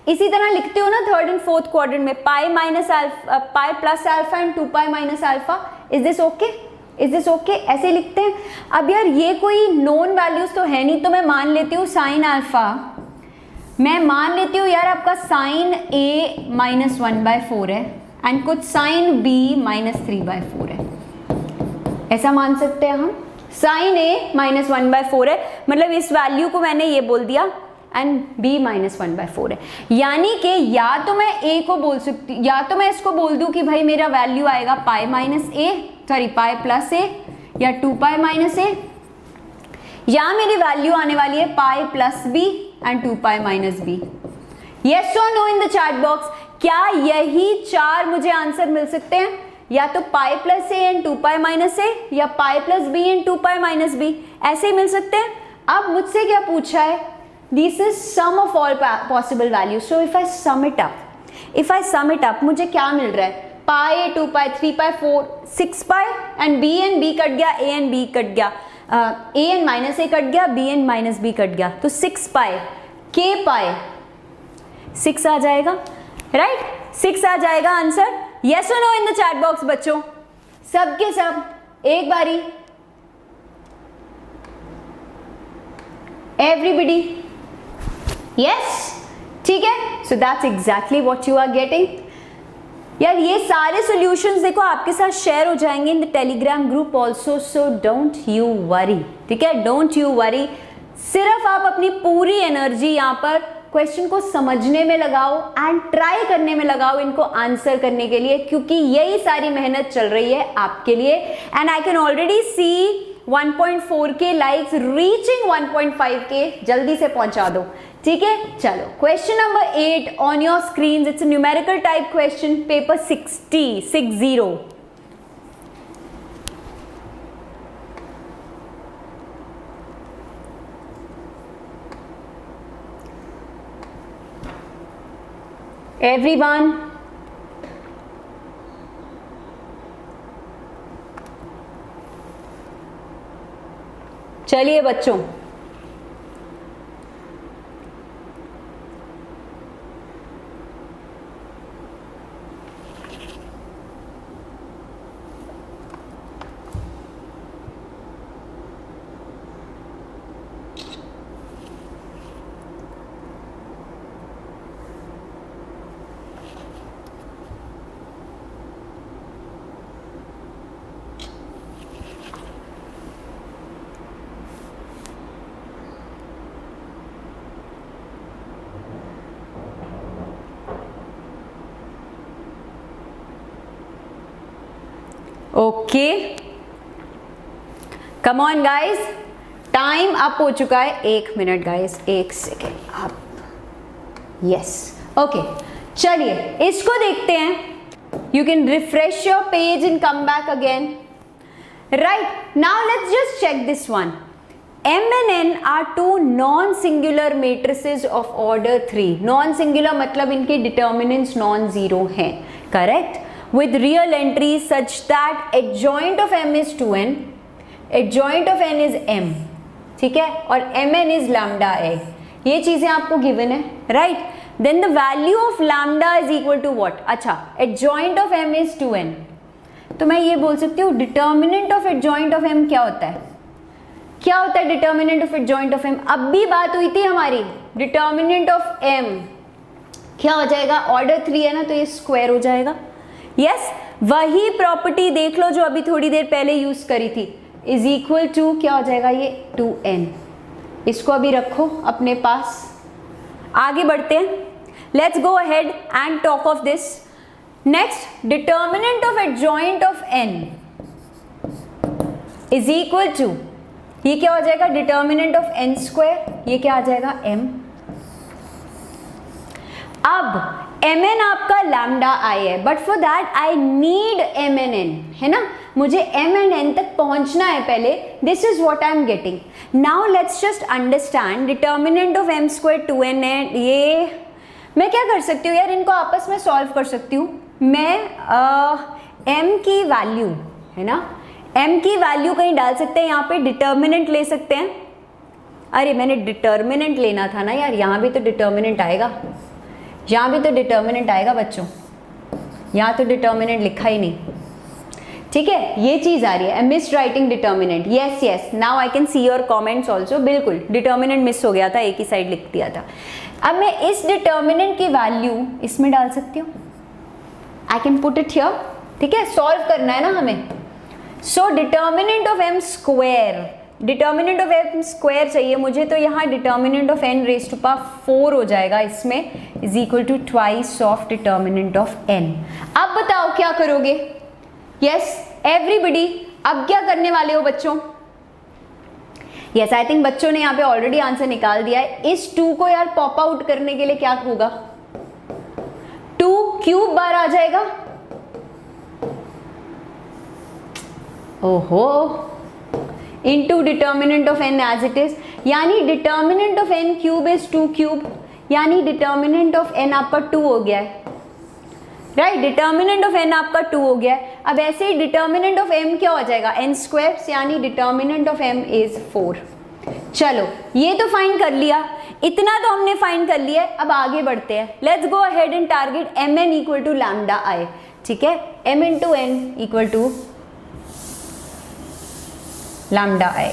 इसी तरह लिखते हो ना थर्ड एंड फोर्थ क्वाड्रेंट में, pi minus alpha, pi plus alpha and 2π minus alpha. Is this okay, is this okay, ऐसे लिखते हैं। अब यार ये कोई नोन वैल्यूज तो है नहीं, तो मैं मान लेती हूँ साइन अल्फा, मैं मान लेती हूँ यार आपका साइन a -1/4 है एंड कुछ साइन b -3/4 है, ऐसा मान सकते हैं हम। साइन a -1/4 है, मतलब इस वैल्यू को मैंने ये बोल दिया, एंड b -1/4 है। यानी कि या तो मैं a को बोल सकती, या तो मैं इसको बोल दूं कि भाई मेरा वैल्यू आएगा पाई प्लस a या 2π माइनस a, या मेरी वैल्यू आने वाली है pi plus b and 2π minus b। Yes और no in the chat box. क्या यही 4 मुझे आंसर मिल सकते हैं, या तो pi plus a and 2π minus a, या pi plus b and 2π minus b, ऐसे ही मिल सकते हैं। अब मुझसे क्या पूछा है, this is sum of all possible values. So if I sum it up मुझे क्या मिल रहा है, पाई 2π 3π 4 6π एंड b कट गया, a एंड b कट गया, a and minus a cut गया, b and minus b cut गया, तो 6π k पाई 6 आ जाएगा, राइट, 6 आ जाएगा आंसर। यस और no in the chat box बच्चों, सब के सब एक बारी, एवरीबडी, यस, ठीक है। So that's exactly what you are getting. यार ये सारे सॉल्यूशंस देखो आपके साथ शेयर हो जाएंगे in the Telegram group also, so don't you worry, ठीक है, डोंट यू वरी। सिर्फ आप अपनी पूरी एनर्जी यहाँ पर क्वेश्चन को समझने में लगाओ एंड ट्राई करने में लगाओ इनको आंसर करने के लिए, क्योंकि यही सारी मेहनत चल रही है आपके लिए। And I can already see 1.4K likes reaching 1.5K, जल्दी से पहुंचा दो, ठीक है। चलो question number 8 on your screen, it's a numerical type question, paper 60। Everyone, चलिए बच्चों, okay come on guys, time up हो चुका है, 1 मिनट गाइज, 1 सेकेंड आप, यस ओके। चलिए इसको देखते हैं, you can refresh your page and come back again. Right now let's just check this one. M and N are two non-singular matrices of order 3. Non-singular मतलब इनके determinants non-zero हैं, correct? With real entries such that adjoint of M is 2n, adjoint of N is M, ठीक है, और Mn is lambda a. ये चीजें आपको given है, right? Then the value of lambda is equal to what? अच्छा, adjoint of M is 2n. तो मैं ये बोल सकती हूँ determinant of adjoint of M क्या होता है? क्या होता है determinant of adjoint of M? अब भी बात हुई थी हमारी, डिटर्मिनेंट ऑफ एम क्या हो जाएगा? ऑर्डर 3 है ना, तो ये स्क्वायर हो जाएगा। यस, वही प्रॉपर्टी देख लो जो अभी थोड़ी देर पहले यूज करी थी, इज इक्वल टू क्या हो जाएगा? ये 2n। इसको अभी रखो अपने पास, आगे बढ़ते हैं। Let's go ahead and talk of this. Next, determinant of adjoint of n is equal to, ये क्या हो जाएगा? डिटर्मिनेंट ऑफ n स्क्वायर, ये क्या आ जाएगा? m। अब mn आपका लैम्डा i है, but for that I need m and n, है ना, मुझे m and n तक पहुंचना है पहले। This is what I am getting. Now let's just understand, determinant of m square 2n है, ये मैं क्या कर सकती हूँ यार, इनको आपस में सॉल्व कर सकती हूँ मैं। m की वैल्यू है ना, m की वैल्यू कहीं डाल सकते हैं, यहाँ पे डिटर्मिनेंट ले सकते हैं। अरे मैंने डिटर्मिनेंट लेना था ना यार, यहाँ भी तो डिटर्मिनेंट आएगा, यहाँ भी तो डिटर्मिनेंट आएगा बच्चों, यहाँ तो डिटर्मिनेंट लिखा ही नहीं, ठीक है, ये चीज़ आ रही है, miss writing determinant. Yes yes, now I can see your comments also. बिल्कुल डिटर्मिनेंट मिस हो गया था, एक ही साइड लिख दिया था। अब मैं इस डिटर्मिनेंट की वैल्यू इसमें डाल सकती हूँ, I can put it here, ठीक है, सॉल्व करना है ना हमें। So determinant of m square, determinant of m square चाहिए मुझे, तो यहाँ determinant of n raise to power 4 हो जाएगा इसमें, is equal to twice of determinant of n। अब बताओ क्या करोगे? यस एवरीबडी, अब क्या करने वाले हो बच्चों? यस आई थिंक बच्चों ने यहाँ पे ऑलरेडी आंसर निकाल दिया है। इस 2 को यार पॉप आउट करने के लिए क्या होगा? 2 क्यूब बार आ जाएगा। ओहो, into determinant of n as it is, यानी determinant of n cube is 2 cube, यानी डिटर्मिनेंट ऑफ n आपका 2 हो गया है, राइट, डिटर्मिनेंट ऑफ n आपका 2 हो गया है। अब ऐसे ही डिटर्मिनेंट ऑफ m क्या हो जाएगा? n स्क्वायर, यानी डिटर्मिनेंट ऑफ m इज 4। चलो ये तो फाइंड कर लिया, इतना तो हमने फाइंड कर लिया है, अब आगे बढ़ते हैं। Let's go ahead and target mn equal to lambda i, ठीक है, m into n equal to lambda i।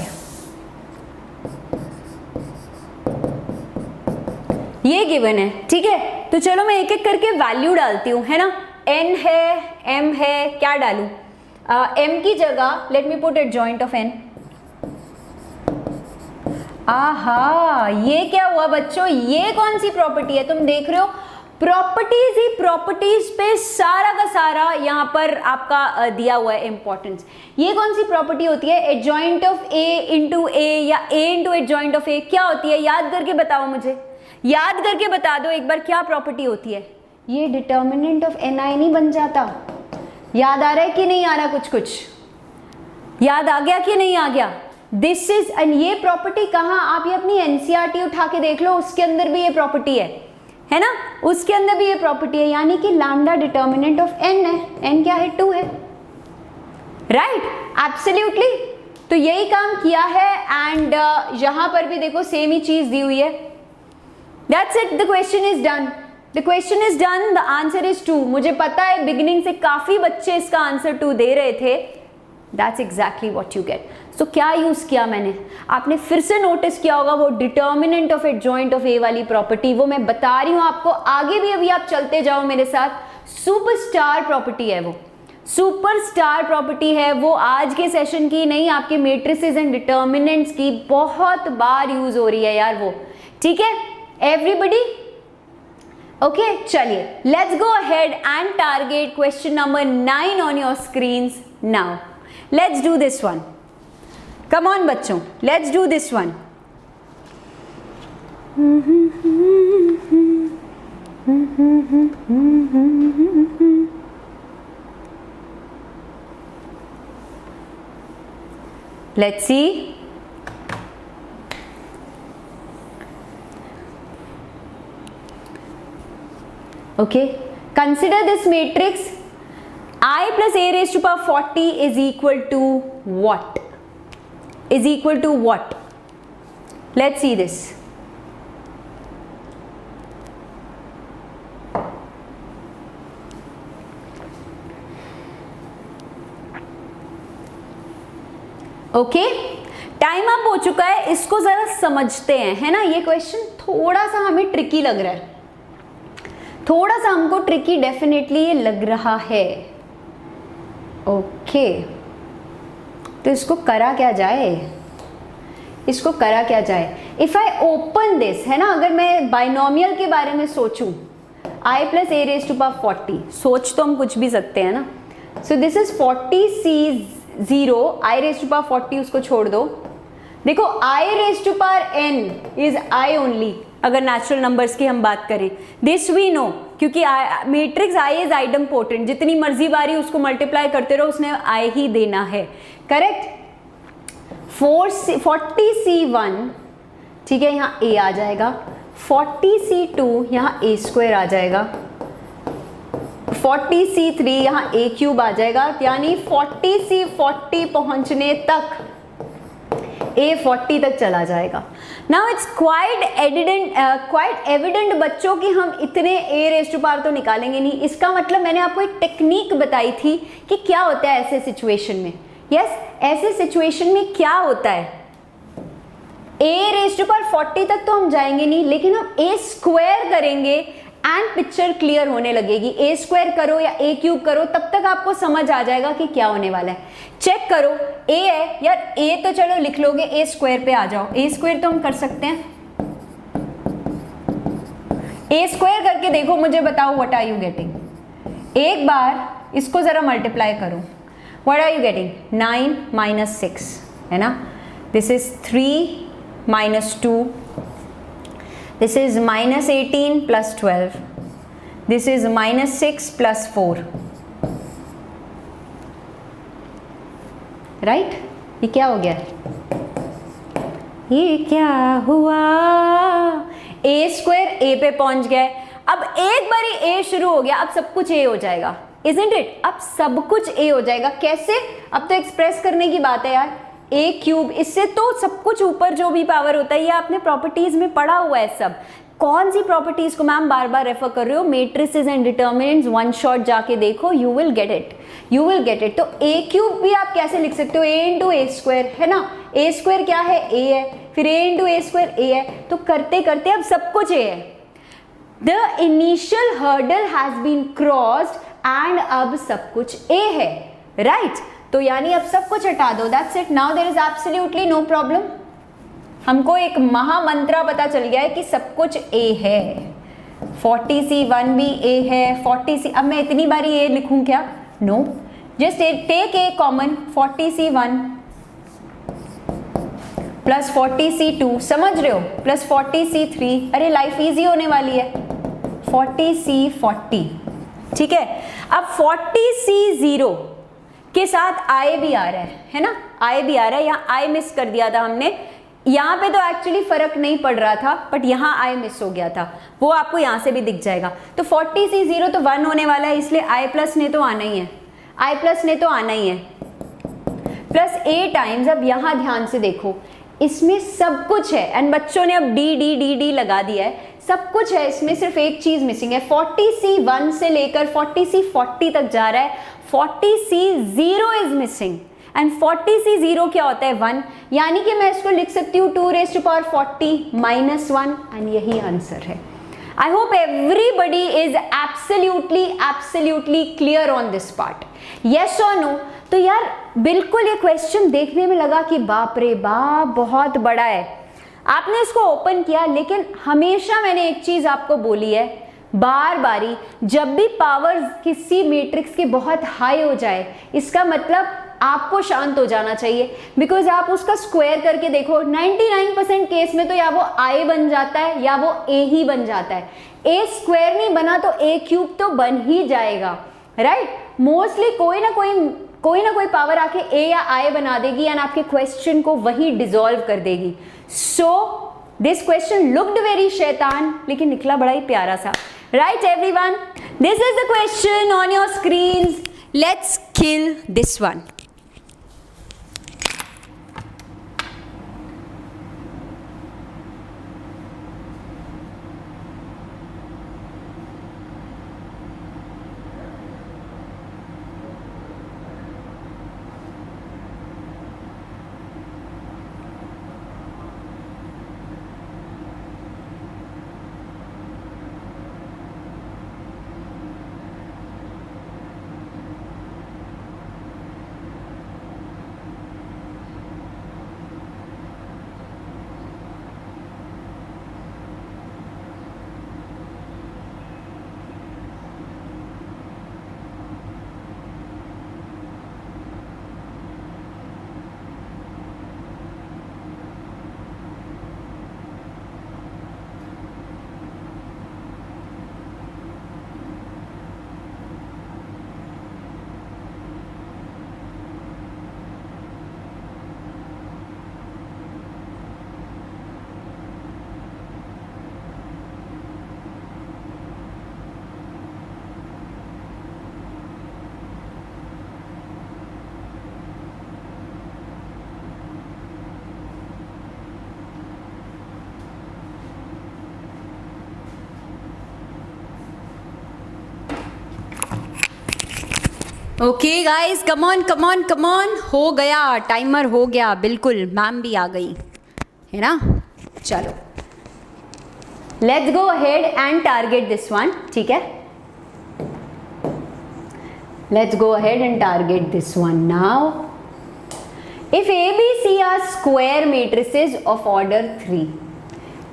ये गिवन है, ठीक है, तो चलो मैं एक एक करके वैल्यू डालती हूँ, है ना। n है, m है, क्या डालूं? m की जगह let me put adjoint of n। आहा, ये क्या हुआ बच्चों? ये कौन सी प्रॉपर्टी है? तुम देख रहे हो प्रॉपर्टीज ही प्रॉपर्टीज पे सारा का सारा यहाँ पर आपका दिया हुआ है इंपॉर्टेंस। ये कौन सी प्रॉपर्टी होती है? एडजॉइंट ऑफ a इंटू ए या a into adjoint of a, क्या होती है? याद करके बताओ मुझे, याद करके बता दो एक बार, क्या प्रॉपर्टी होती है? ये डिटर्मिनेंट ऑफ ni नहीं बन जाता? याद आ रहा है कि नहीं आ रहा? कुछ कुछ याद आ गया कि नहीं आ गया? दिस इज, एंड ये प्रॉपर्टी कहाँ, आप ये अपनी एनसीईआरटी उठा के देख लो, उसके अंदर भी ये प्रॉपर्टी है ना, उसके अंदर भी ये प्रॉपर्टी है, यानी कि लैम्डा डिटर्मिनेंट ऑफ n है। n क्या है? 2 है, राइट, एब्सोल्युटली। तो यही काम किया है, एंड यहां पर भी देखो सेम ही चीज दी हुई है। That's it, the question is done, the question is done, the answer is 2। मुझे पता है बिगिनिंग से काफी बच्चे इसका आंसर 2 दे रहे थे, that's exactly what you get. So क्या यूज किया मैंने? आपने फिर से नोटिस किया होगा वो डिटर्मिनेंट ऑफ एडजॉइंट ऑफ ए वाली प्रॉपर्टी, वो मैं बता रही हूं आपको, आगे भी अभी आप चलते जाओ मेरे साथ। सुपरस्टार प्रॉपर्टी है वो, सुपरस्टार प्रॉपर्टी है वो, आज के सेशन की नहीं, आपके मैट्रिसेस एंड डिटर्मिनेंट्स की बहुत बार यूज हो रही है यार वो, ठीक है एवरीबडी? ओके, चलिए let's go ahead and target question number 9 on your screens now. Let's do this one. Come on बच्चों, let's do this one. Let's see. Okay, consider this matrix. I plus a raised to power 40 is equal to what? Is equal to what? Let's see this. Okay, time up हो चुका है, इसको जरा समझते हैं, है ना। ये क्वेश्चन थोड़ा सा हमें ट्रिकी लग रहा है, थोड़ा सा हमको ट्रिकी डेफिनेटली ये लग रहा है। ओके, तो इसको करा क्या जाए, इसको करा क्या जाए। इफ आई ओपन दिस, है ना, अगर मैं बाइनोमियल के बारे में सोचूं, I plus A raise to power 40, सोच तो हम कुछ भी सकते हैं ना। So this is 40c 0, I raise to power 40 उसको छोड़ दो। देखो I raise to power n is I only, अगर नेचुरल नंबर्स की हम बात करें। दिस वी नो, क्योंकि मैट्रिक्स आई इज आइडम्पोटेंट, जितनी मर्जी बारी उसको मल्टीप्लाई करते रहो उसने आई ही देना है, करेक्ट। 40c1, ठीक है, यहाँ a आ जाएगा। 40c2 यहाँ a स्क्वायर आ जाएगा। 40c3 यहाँ a क्यूब आ जाएगा, यानी 40c40 पहुंचने तक a 40 तक चला जाएगा। नाउ इट्स क्वाइट एविडेंट बच्चों कि हम इतने a रेज टू पावर तो निकालेंगे नहीं। इसका मतलब मैंने आपको एक टेक्निक बताई थी कि क्या होता है ऐसे सिचुएशन में। यस, ऐसे सिचुएशन में क्या होता है, a रेज टू पावर 40 तक तो हम जाएंगे नहीं, लेकिन हम a स्क्वायर करेंगे एंड पिक्चर क्लियर होने लगेगी। a स्क्वायर करो या a क्यूब करो, तब तक आपको समझ आ जाएगा कि क्या होने वाला है। चेक करो, a है यार, a तो चलो लिख लोगे, a स्क्वायर पे आ जाओ। a स्क्वायर तो हम कर सकते हैं, a स्क्वायर करके देखो, मुझे बताओ व्हाट आर यू गेटिंग। एक बार इसको जरा मल्टीप्लाई करो, what are you getting, 9 minus 6, है ना। This is 3 minus 2, this is minus 18 plus 12, this is minus 6 plus 4, right? ये क्या हो गया, ये क्या हुआ, a स्क्वायर a पे पहुंच गए। अब एक बारी a शुरू हो गया, अब सब कुछ a हो जाएगा, isn't it? अब सब कुछ a हो जाएगा। कैसे, अब तो एक्सप्रेस करने की बात है यार, a क्यूब, इससे तो सब कुछ ऊपर जो भी पावर होता है, ये आपने प्रॉपर्टीज में पढ़ा हुआ है सब। कौन सी प्रॉपर्टीज को मैम बार बार रेफर कर रहे हो, matrices and determinants, one shot जाके देखो, you will get it, you will get it. तो a क्यूब भी आप कैसे लिख सकते हो, a इंटू ए स्क्वायर, है ना। a स्क्वायर क्या है, a है, फिर a into A square a है, तो करते करते अब सब कुछ a है। The initial hurdle has been crossed and अब सब कुछ a है, राइट। तो यानी अब सब कुछ हटा दो, that's it, now there is absolutely no problem. हमको एक महामंत्र पता चल गया है कि सब कुछ a है। 40c1 भी a है, 40c, अब मैं इतनी बारी a लिखूं क्या, no, just take a common, 40c1 plus 40c2, समझ रहे हो, प्लस 40c3, अरे लाइफ इजी होने वाली है, 40c40, ठीक है। अब 40c0 के साथ i भी आ रहा है ना, i भी आ रहा है, यहाँ i मिस कर दिया था हमने, यहाँ पे तो एक्चुअली फर्क नहीं पड़ रहा था, बट यहाँ i मिस हो गया था, वो आपको यहाँ से भी दिख जाएगा। तो 40c0 तो 1 होने वाला है, इसलिए i प्लस ने तो आना ही है, i प्लस ने तो आना ही है, प्लस a टाइम्स। अब यहाँ ध्यान से देखो, इसमें सब कुछ है, एंड बच्चों ने अब डी लगा दिया है, सब कुछ है, इसमें सिर्फ एक चीज मिसिंग है। 40c1 से लेकर 40c40 तक जा रहा है, 40c0 is missing, and 40c0 क्या होता है, 1, यानी कि मैं इसको लिख सकती हूँ 2 raise to power 40 minus 1, and यही आंसर है। I hope everybody is absolutely clear on this part, yes और नो। तो यार बिल्कुल ये क्वेश्चन देखने में लगा कि बाप रे बाप बहुत बड़ा है, आपने इसको ओपन किया, लेकिन हमेशा मैंने एक चीज आपको बोली है, बार बारी, जब भी पावर किसी मैट्रिक्स की बहुत हाई हो जाए, इसका मतलब आपको शांत हो जाना चाहिए, बिकॉज आप उसका स्क्वायर करके देखो 99% केस में तो या वो आई बन जाता है या वो ए ही बन जाता है। ए स्क्वायर नहीं बना तो ए क्यूब तो बन ही जाएगा, राइट। मोस्टली कोई ना कोई पावर आके ए या आई बना देगी एंड आपके क्वेश्चन को वही डिसॉल्व कर देगी। So this question looked very शैतान, लेकिन निकला बड़ा ही प्यारा सा, right everyone. This is the question on your screen. Let's kill this one. Okay guys, come on come on come on, हो गया, टाइमर हो गया, बिल्कुल मैम भी आ गई है ना। चलो let's go ahead and target this one, ठीक है। Let's go ahead and target this one now. If A B C are square matrices of order 3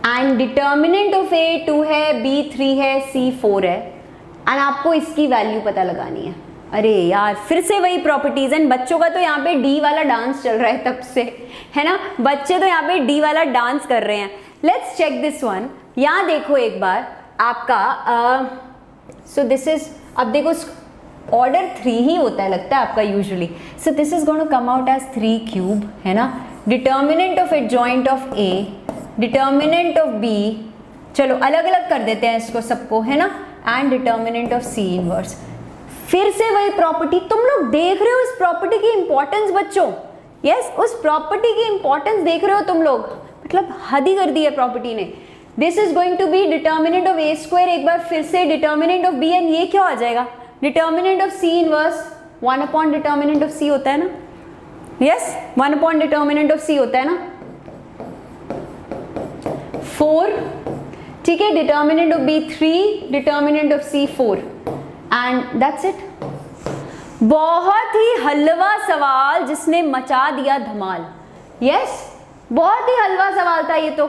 and determinant of A 2 है, बी 3 है, सी 4 है, एंड आपको इसकी वैल्यू पता लगानी है। अरे यार फिर से वही प्रॉपर्टीज एंड बच्चों का तो यहाँ पे डी वाला डांस चल रहा है तब से, है ना। बच्चे तो यहाँ पे डी वाला डांस कर रहे हैं। Let's check this one. यहाँ देखो एक बार आपका सो दिस इज, अब देखो ऑर्डर 3 ही होता है लगता है आपका usually. So this is going to come out as 3 cube, है ना। Determinant of adjoint of A, determinant of B, चलो अलग अलग कर देते हैं इसको सबको, है ना, and determinant of C inverse. फिर से वही प्रॉपर्टी, तुम लोग देख रहे हो इस प्रॉपर्टी की इंपॉर्टेंस बच्चों। यस उस प्रॉपर्टी की इंपॉर्टेंस देख रहे हो तुम लोग, मतलब हद ही कर दी है प्रॉपर्टी ने। This is going to be determinant of A square, एक बार फिर से डिटर्मिनेंट ऑफ बी, एंड ये क्या आ जाएगा, determinant of C inverse 1 upon determinant of C होता है ना। Yes 1 upon determinant of C होता है ना 4, ठीक है। Determinant of B 3, determinant of C 4 and that's it. बहुत ही हलवा सवाल जिसने मचा दिया धमाल। यस बहुत ही हलवा सवाल था ये तो।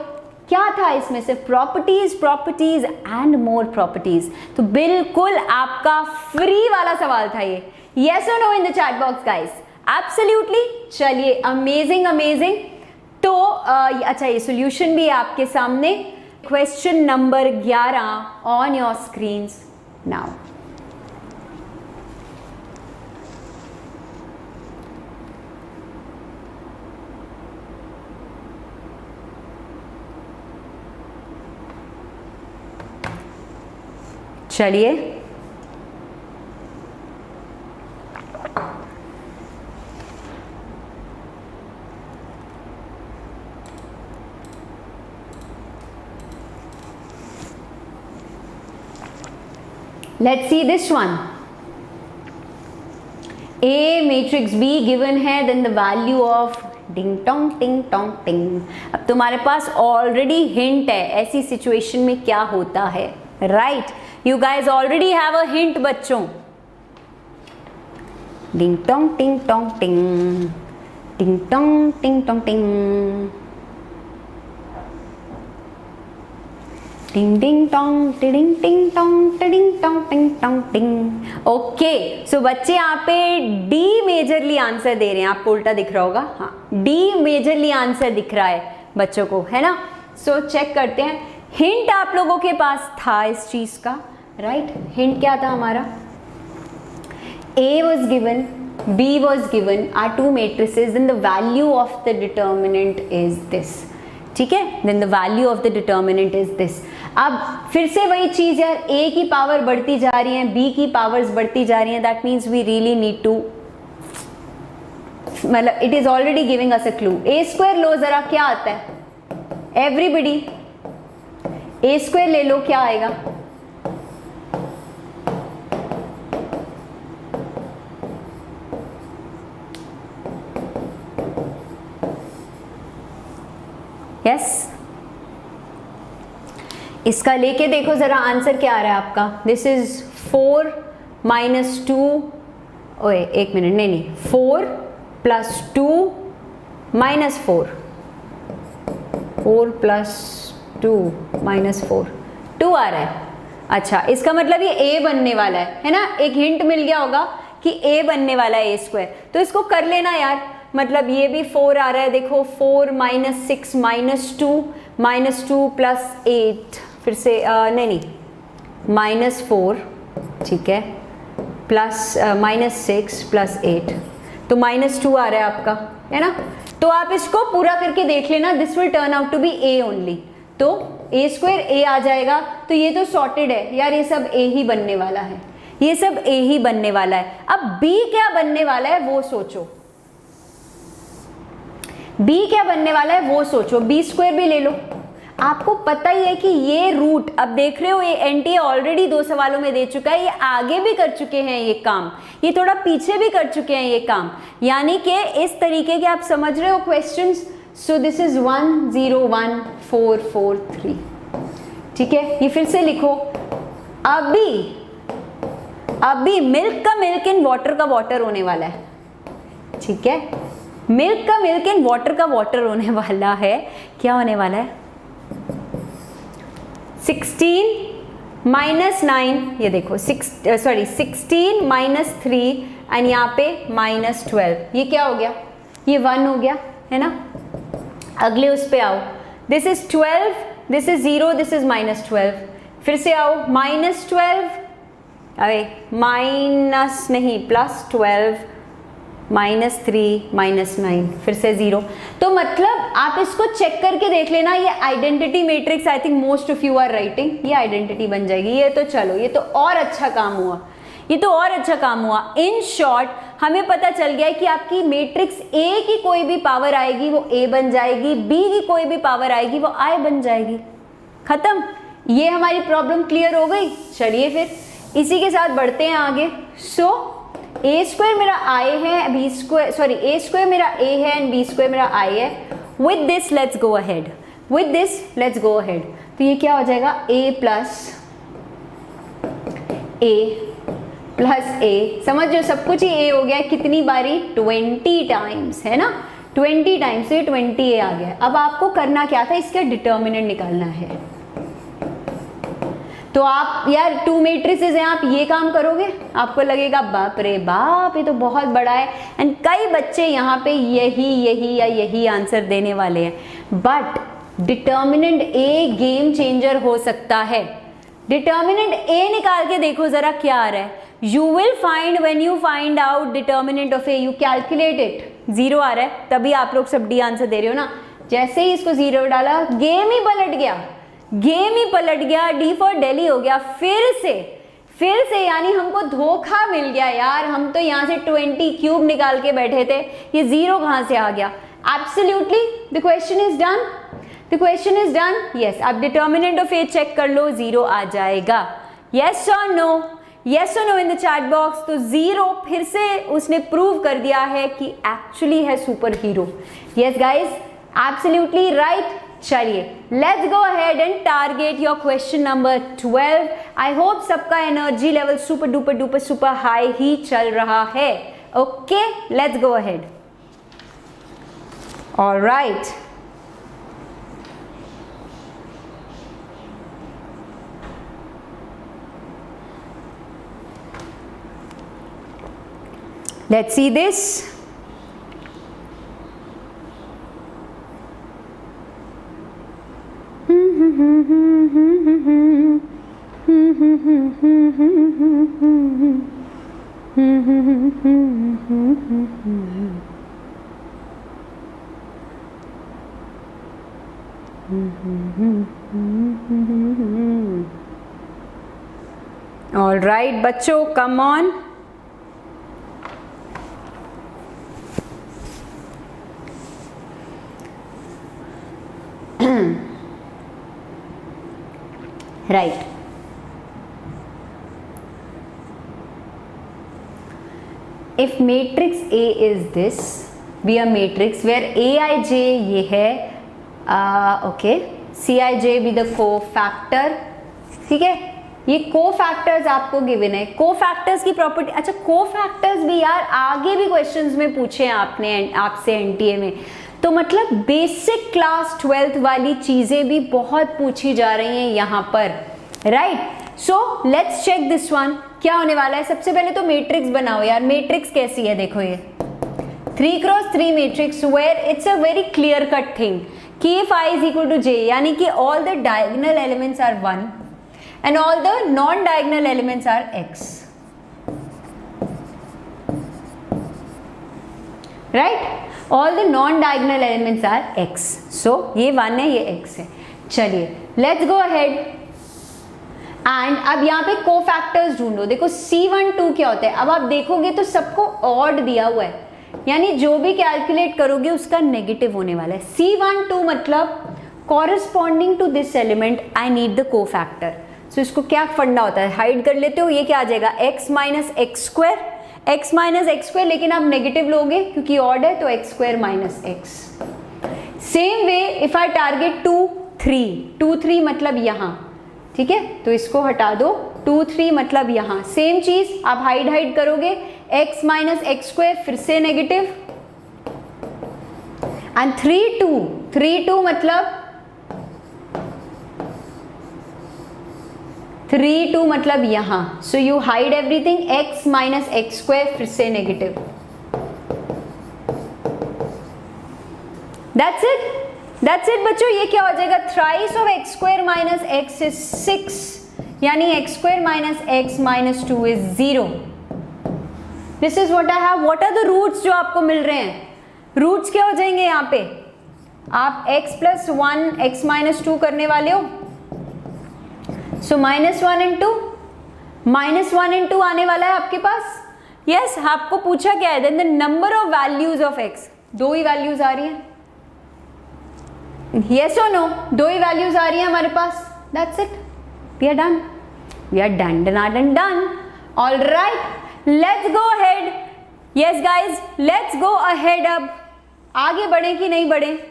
क्या था इसमें, सिर्फ properties properties and more properties. तो बिल्कुल आपका फ्री वाला सवाल था ये। यस और no in the chat box guys, absolutely. चलिए अमेजिंग अमेजिंग। तो अच्छा ये सॉल्यूशन भी है आपके सामने। Question number 11 on your screens now. चलिए let's see this one. A matrix B given है, देन द वैल्यू ऑफ डिंग टोंग टिंग टोंग टिंग। अब तुम्हारे पास ऑलरेडी हिंट है ऐसी सिचुएशन में क्या होता है, right. You guys already have a hint बच्चों। Ding tong ting tong ting, ding tong ting tong ting। टिंग टिंग टोंग टिडिंग टिंग टोंग टिडिंग टोंग टिंग टोंग टिंग। ओके, सो बच्चे यहाँ पे डी मेजरली आंसर दे रहे हैं, आपको उल्टा दिख रहा होगा, हाँ डी मेजरली आंसर दिख रहा है बच्चों को, है ना। सो चेक करते हैं, हिंट आप लोगों के पास था इस चीज का, राइट। हिंट क्या था हमारा, A was given, B was given are two matrices, then the value of the determinant is this, ठीक है, then the value of the determinant is this। अब फिर से वही चीज यार, A की पावर बढ़ती जा रही है, B की पावर्स बढ़ती जा रही हैं, that means we really need to, मतलब it is already giving us a clue। A square लो जरा, क्या आता है, everybody A square ले लो, क्या आएगा, यस इसका लेके देखो जरा आंसर क्या आ रहा है आपका। दिस इज 4 माइनस 2, ओए एक मिनट, नहीं 4 प्लस 2 माइनस 4, 4 प्लस 2 माइनस 4, 2 आ रहा है। अच्छा, इसका मतलब ये a बनने वाला है ना, एक हिंट मिल गया होगा कि a बनने वाला है a स्क्वायर, तो इसको कर लेना यार, मतलब ये भी 4 आ रहा है, देखो 4 माइनस 6 माइनस 2 प्लस 8, फिर से नहीं माइनस 4, ठीक है, प्लस माइनस 6 प्लस 8, तो माइनस 2 आ रहा है आपका, है ना। तो आप इसको पूरा करके देख लेना, this will turn out to be a only, तो a स्क्वायर a आ जाएगा, तो ये तो सॉर्टेड है यार, ये सब a ही बनने वाला है, ये सब a ही बनने वाला है। अब b क्या बनने वाला है वो सोचो, b क्या बनने वाला है वो सोचो, b स्क्वायर भी ले लो, आपको पता ही है कि ये रूट, अब देख रहे हो ये एनटीए ऑलरेडी 2 सवालों में दे चुका है, ये आगे भी कर चुके हैं ये काम, ये थोड़ा पीछे भी कर चुके हैं ये काम, यानी कि इस तरीके के आप समझ रहे हो क्वेश्चंस। सो दिस इज 1 0 1 4 4 3, ठीक है, ये फिर से लिखो, अभी मिल्क का मिल्क एंड वाटर का वाटर होने वाला है, ठीक है, मिल्क का मिल्क एंड वाटर का वाटर होने वाला है, क्या होने वाला है, 16 माइनस 9, ये देखो 16 माइनस 3 एंड यहाँ पे माइनस 12, ये क्या हो गया, ये 1 हो गया, है ना। अगले उस पे आओ, this is 12, this is 0, this is minus 12, फिर से आओ माइनस 12, अरे माइनस नहीं प्लस 12, माइनस 3 माइनस 9, फिर से 0, तो मतलब आप इसको चेक करके देख लेना, ये identity matrix I think most of you are writing, ये आइडेंटिटी बन जाएगी, ये तो चलो ये तो और अच्छा काम हुआ, ये तो और अच्छा काम हुआ। इन शॉर्ट हमें पता चल गया है कि आपकी मैट्रिक्स A की कोई भी पावर आएगी वो A बन जाएगी, B की कोई भी पावर आएगी वो I बन जाएगी, खत्म, ये हमारी प्रॉब्लम क्लियर हो गई। चलिए फिर इसी के साथ बढ़ते हैं आगे। सो a स्क्वायर मेरा I है, b square sorry a square मेरा a है एंड b स्क्वायर मेरा I है। With this let's go ahead, with this let's go ahead, तो ये क्या हो जाएगा a प्लस a, समझो सब कुछ ही a हो गया, कितनी बारी 20 टाइम्स, है ना, 20 टाइम्स, तो ये 20a आ गया। अब आपको करना क्या था, इसका डिटर्मिनेंट निकालना है। तो आप यार 2 मैट्रिसेस हैं, आप ये काम करोगे, आपको लगेगा बाप रे बाप ये तो बहुत बड़ा है, एंड कई बच्चे यहाँ पे यही आंसर देने वाले हैं। But determinant A game changer हो सकता है। डिटर्मिनेंट A निकाल के देखो जरा क्या आ रहा है। You will find when you find out determinant of A, you calculate it, 0 आ रहा है, तभी आप लोग सब D आंसर दे रहे हो ना। जैसे ही इसको 0 डाला, गेम ही पलट गया, गेम ही पलट गया, डी फॉर दिल्ली हो गया। फिर से यानी हमको धोखा मिल गया यार, हम तो यहाँ से 20 क्यूब निकाल के बैठे थे, ये 0 कहाँ से आ गया। Absolutely the question is done, the question is done. Yes, आप डिटर्मिनेंट ऑफ ए चेक कर लो, 0 आ जाएगा। यस और नो, यस और no in the chat box. तो 0 फिर से उसने प्रूव कर दिया है कि एक्चुअली है superhero. Yes guys, absolutely right. चलिए let's go ahead and target your question number 12। I hope सबका energy level super duper duper super high ही चल रहा है। Okay, let's go ahead. Alright, Let's see this. All right, बच्चों, come on. Right. If matrix A is this, be a matrix where Aij ये है, okay, Cij be the cofactor, ठीक है. ये कोफैक्टर्स आपको गिवन है. कोफैक्टर्स की property, अच्छा कोफैक्टर्स भी यार आगे भी क्वेश्चंस में पूछे आपसे एनटीए में, तो मतलब बेसिक क्लास 12th वाली चीजें भी बहुत पूछी जा रही हैं यहाँ पर, right. So let's check this one. क्या होने वाला है? सबसे पहले तो मैट्रिक्स बनाओ यार. मैट्रिक्स कैसी है? देखो ये 3x3 matrix where it's a very clear cut thing कि if I is equal to j, यानी कि all the diagonal elements are 1 and all the non-diagonal elements are x, right? All the non-diagonal elements are x. So ये 1 है, ये x है. चलिए let's go ahead and अब यहाँ पे कोफैक्टर्स ढूंढो. देखो C12 क्या होता है? अब आप देखोगे तो सबको ऑड दिया हुआ है, यानी जो भी कैलकुलेट करोगे उसका नेगेटिव होने वाला है. C12 मतलब corresponding to this element I need the cofactor. So इसको क्या फंडा होता है? हाइड कर लेते हो. ये क्या आ जाएगा? x minus x square, x minus x square, लेकिन आप नेगेटिव लोगे क्योंकि ऑड है तो x square minus x. Same way if I target 2 3 मतलब यहाँ, ठीक है, तो इसको हटा दो. 2 3 मतलब यहाँ. सेम चीज आप हाइड करोगे, x माइनस एक्स स्क्वायर फिर से नेगेटिव, एंड 3 2 मतलब 3 2 मतलब यहाँ. So you hide everything. x minus x square फिर से नेगेटिव. दैट्स इट बच्चों. ये क्या हो जाएगा? Thrice of x square minus x is 6, यानी x square minus x minus 2 is 0. This is what I have. What are the roots जो आपको मिल रहे हैं? रूट्स क्या हो जाएंगे यहाँ पे? आप x प्लस 1 x माइनस 2 करने वाले हो, सो -1 इंटू आने वाला है आपके पास. यस, आपको पूछा क्या है? Then the number of values of x. 2 ही वैल्यूज आ रही हैं. यस और नो? 2 ही वैल्यूज आ रही हैं हमारे पास. That's it. We are done. All right, let's go ahead. Yes guys, let's go ahead. अब आगे बढ़े कि नहीं बढ़े?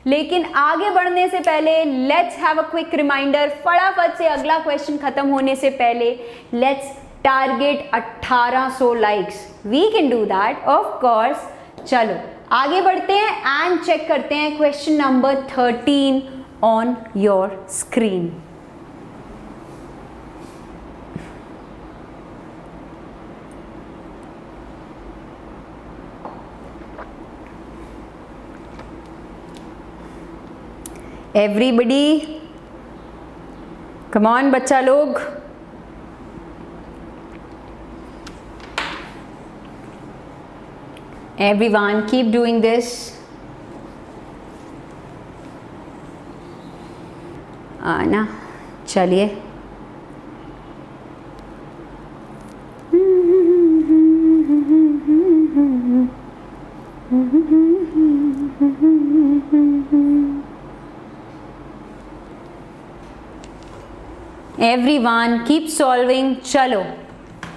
लेकिन आगे बढ़ने से पहले let's have a quick reminder. फटाफट से अगला क्वेश्चन खत्म होने से पहले let's target 1800 likes. We can do that of course. चलो आगे बढ़ते हैं एंड चेक करते हैं question number 13 on your screen. Everybody come on बच्चा लोग. Everyone keep doing this. आना, चलिए. Everyone keep solving. चलो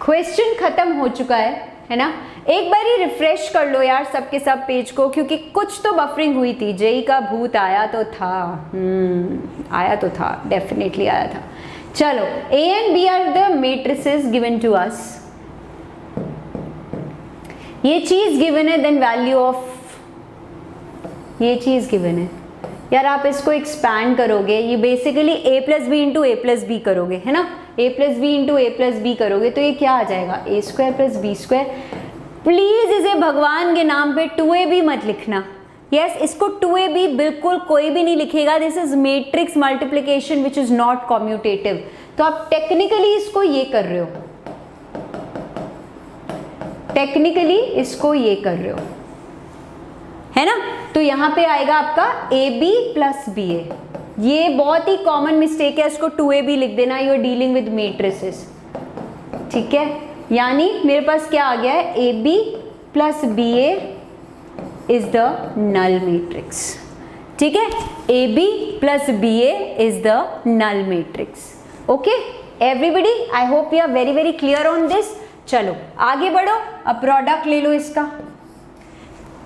क्वेश्चन खत्म हो चुका है ना? एक बार ही रिफ्रेश कर लो यार सबके सब पेज को, क्योंकि कुछ तो बफरिंग हुई थी. जेई का भूत आया तो था. आया तो था, डेफिनेटली आया था. चलो, A and B are the matrices given to us. ये चीज गिवन है, देन वैल्यू ऑफ ये चीज गिवन है. यार आप इसको एक्सपैंड करोगे, ये basically a plus B into A plus B करोगे, है ना? a plus B into A plus B करोगे तो ये क्या आ जाएगा? A square plus B square. Please इसे भगवान के नाम पे 2ab मत लिखना। यस, इसको 2ab बिल्कुल कोई भी नहीं लिखेगा। This is matrix multiplication which is not commutative. तो आप टेक्निकली इसको ये कर रहे हो, टेक्निकली इसको ये कर रहे हो, है ना। तो यहां पे आएगा आपका ab प्लस ba। ये बहुत ही कॉमन मिस्टेक है, इसको 2ab लिख देना। You are dealing with matrices, ठीक है। यानी मेरे पास क्या आ गया है, ab plus ba is the null matrix, ठीक है। ab plus ba is the null matrix. Okay everybody, I hope you are very very clear on this. चलो आगे बढ़ो, अब प्रोडक्ट ले लो इसका।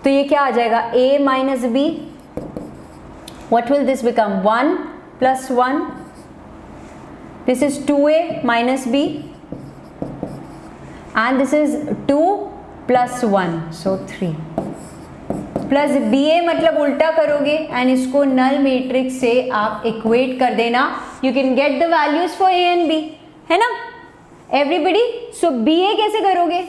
तो ये क्या आ जाएगा, a minus b, what will this become, 1 plus 1, this is 2a minus b and this is 2 plus 1, so 3 plus ba मतलब उल्टा करोगे एंड इसको नल मैट्रिक्स से आप इक्वेट कर देना, you can get the values for a and b, है ना एवरीबडी। सो ba कैसे करोगे,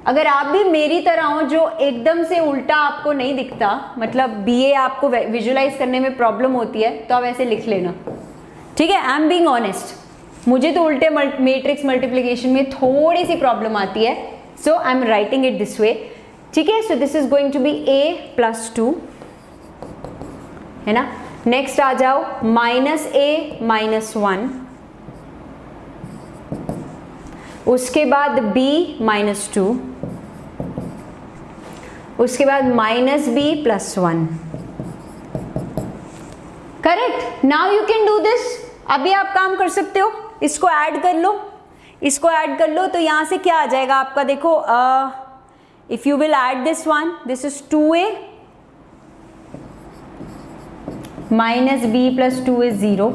अगर आप भी मेरी तरह हो जो एकदम से उल्टा आपको नहीं दिखता, मतलब ba आपको विजुलाइज करने में प्रॉब्लम होती है, तो आप ऐसे लिख लेना, ठीक है। आई एम बीइंग ऑनेस्ट, मुझे तो उल्टे मैट्रिक्स मल्टीप्लिकेशन में थोड़ी सी प्रॉब्लम आती है, so I am writing it this way, ठीक है। So this is going to be a plus 2, है ना। नेक्स्ट आ जाओ, माइनस a माइनस 1, उसके बाद b माइनस 2, उसके बाद minus b plus 1, correct. Now you can do this. अभी आप काम कर सकते हो, इसको ऐड कर लो, इसको ऐड कर लो। तो यहां से क्या आ जाएगा आपका, देखो if you will add this one, this is 2a minus b plus 2 is 0,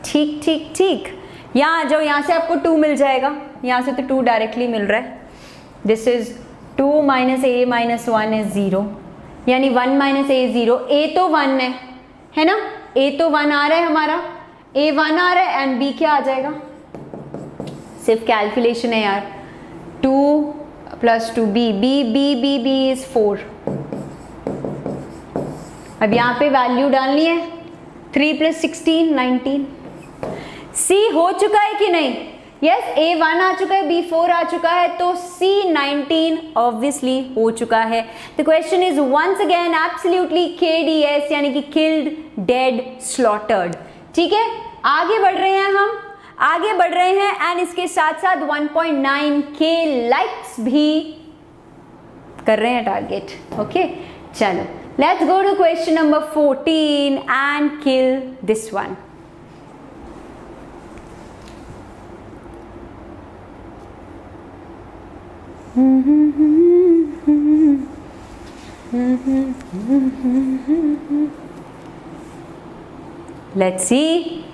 ठीक ठीक ठीक। यहाँ आ जाओ, यहाँ से आपको 2 मिल जाएगा, यहाँ से तो 2 डायरेक्टली मिल रहा है। This is 2 minus a minus 1 is 0, यानी 1 माइनस a 0, a तो 1 है ना, a तो 1 आ रहा है हमारा, a 1 आ रहा है एंड b क्या आ जाएगा, सिर्फ कैलकुलेशन है यार, 2 प्लस 2 b इज 4। अब यहाँ पे वैल्यू डालनी है, 3 प्लस 16 19। C हो चुका है कि नहीं, यस a 1 आ चुका है, b 4 आ चुका है, तो C 19 ऑब्वियसली हो चुका है। The question is once again absolutely KDS, यानी कि किल्ड, डेड, स्लॉटर्ड, ठीक है। आगे बढ़ रहे हैं, हम आगे बढ़ रहे हैं एंड इसके साथ साथ 1.9K लाइक्स भी कर रहे हैं टारगेट। ओके चलो let's go to question number 14 and kill this one. Let's see.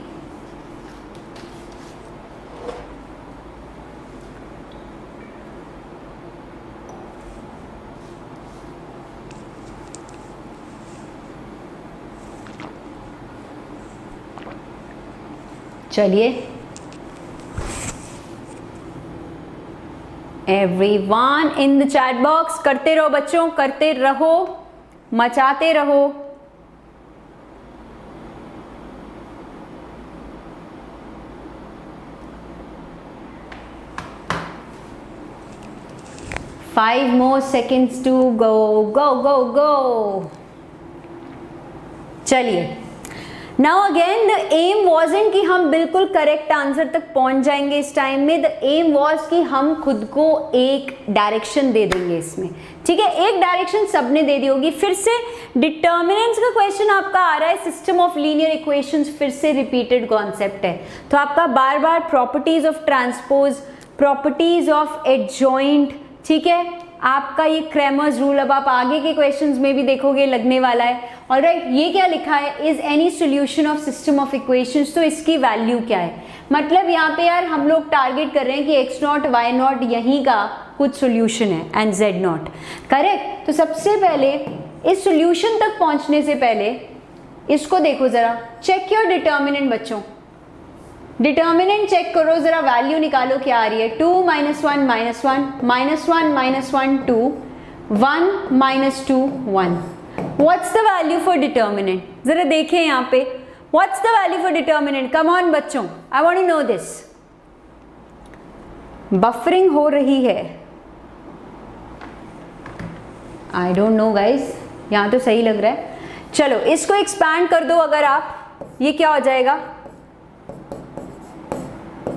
चलिए Everyone in the chat box, करते रहो बच्चों, करते रहो, मचाते रहो। Five more seconds to go, go, go, go. चलिए now again the M wasn't कि हम बिल्कुल करेक्ट आंसर तक पहुंच जाएंगे इस टाइम में। द एम वॉज कि हम खुद को एक डायरेक्शन दे देंगे इसमें, ठीक है। एक डायरेक्शन सबने दे दी होगी। फिर से डिटर्मिनेंट्स का क्वेश्चन आपका आ रहा है, सिस्टम ऑफ लीनियर इक्वेशंस फिर से रिपीटेड कॉन्सेप्ट है, तो आपका बार बार properties of transpose, properties of adjoint, ठीक है, आपका ये क्रैमर्स रूल अब आप आगे के क्वेश्चंस में भी देखोगे लगने वाला है। ऑलराइट, ये क्या लिखा है, is any solution of system of equations, तो इसकी वैल्यू क्या है। मतलब यहाँ पे यार हम लोग टारगेट कर रहे हैं कि x0 y0 यहीं का कुछ सॉल्यूशन है एंड z0, करेक्ट। तो सबसे पहले इस सॉल्यूशन तक पहुंचने से पहले इसको देखो जरा, चेक योर डिटर्मिनेंट बच्चों, डिटर्मिनेंट चेक करो जरा, वैल्यू निकालो क्या आ रही है। 2 -1 -1 -1 -1 2 1 -2 1। What's the value for determinant? जरा देखें यहाँ पे, what's the value for determinant? Come on बच्चों, I want to know this. Buffering हो रही है, आई डोंट नो गाइज, यहाँ तो सही लग रहा है। चलो इसको एक्सपैंड कर दो अगर आप, ये क्या हो जाएगा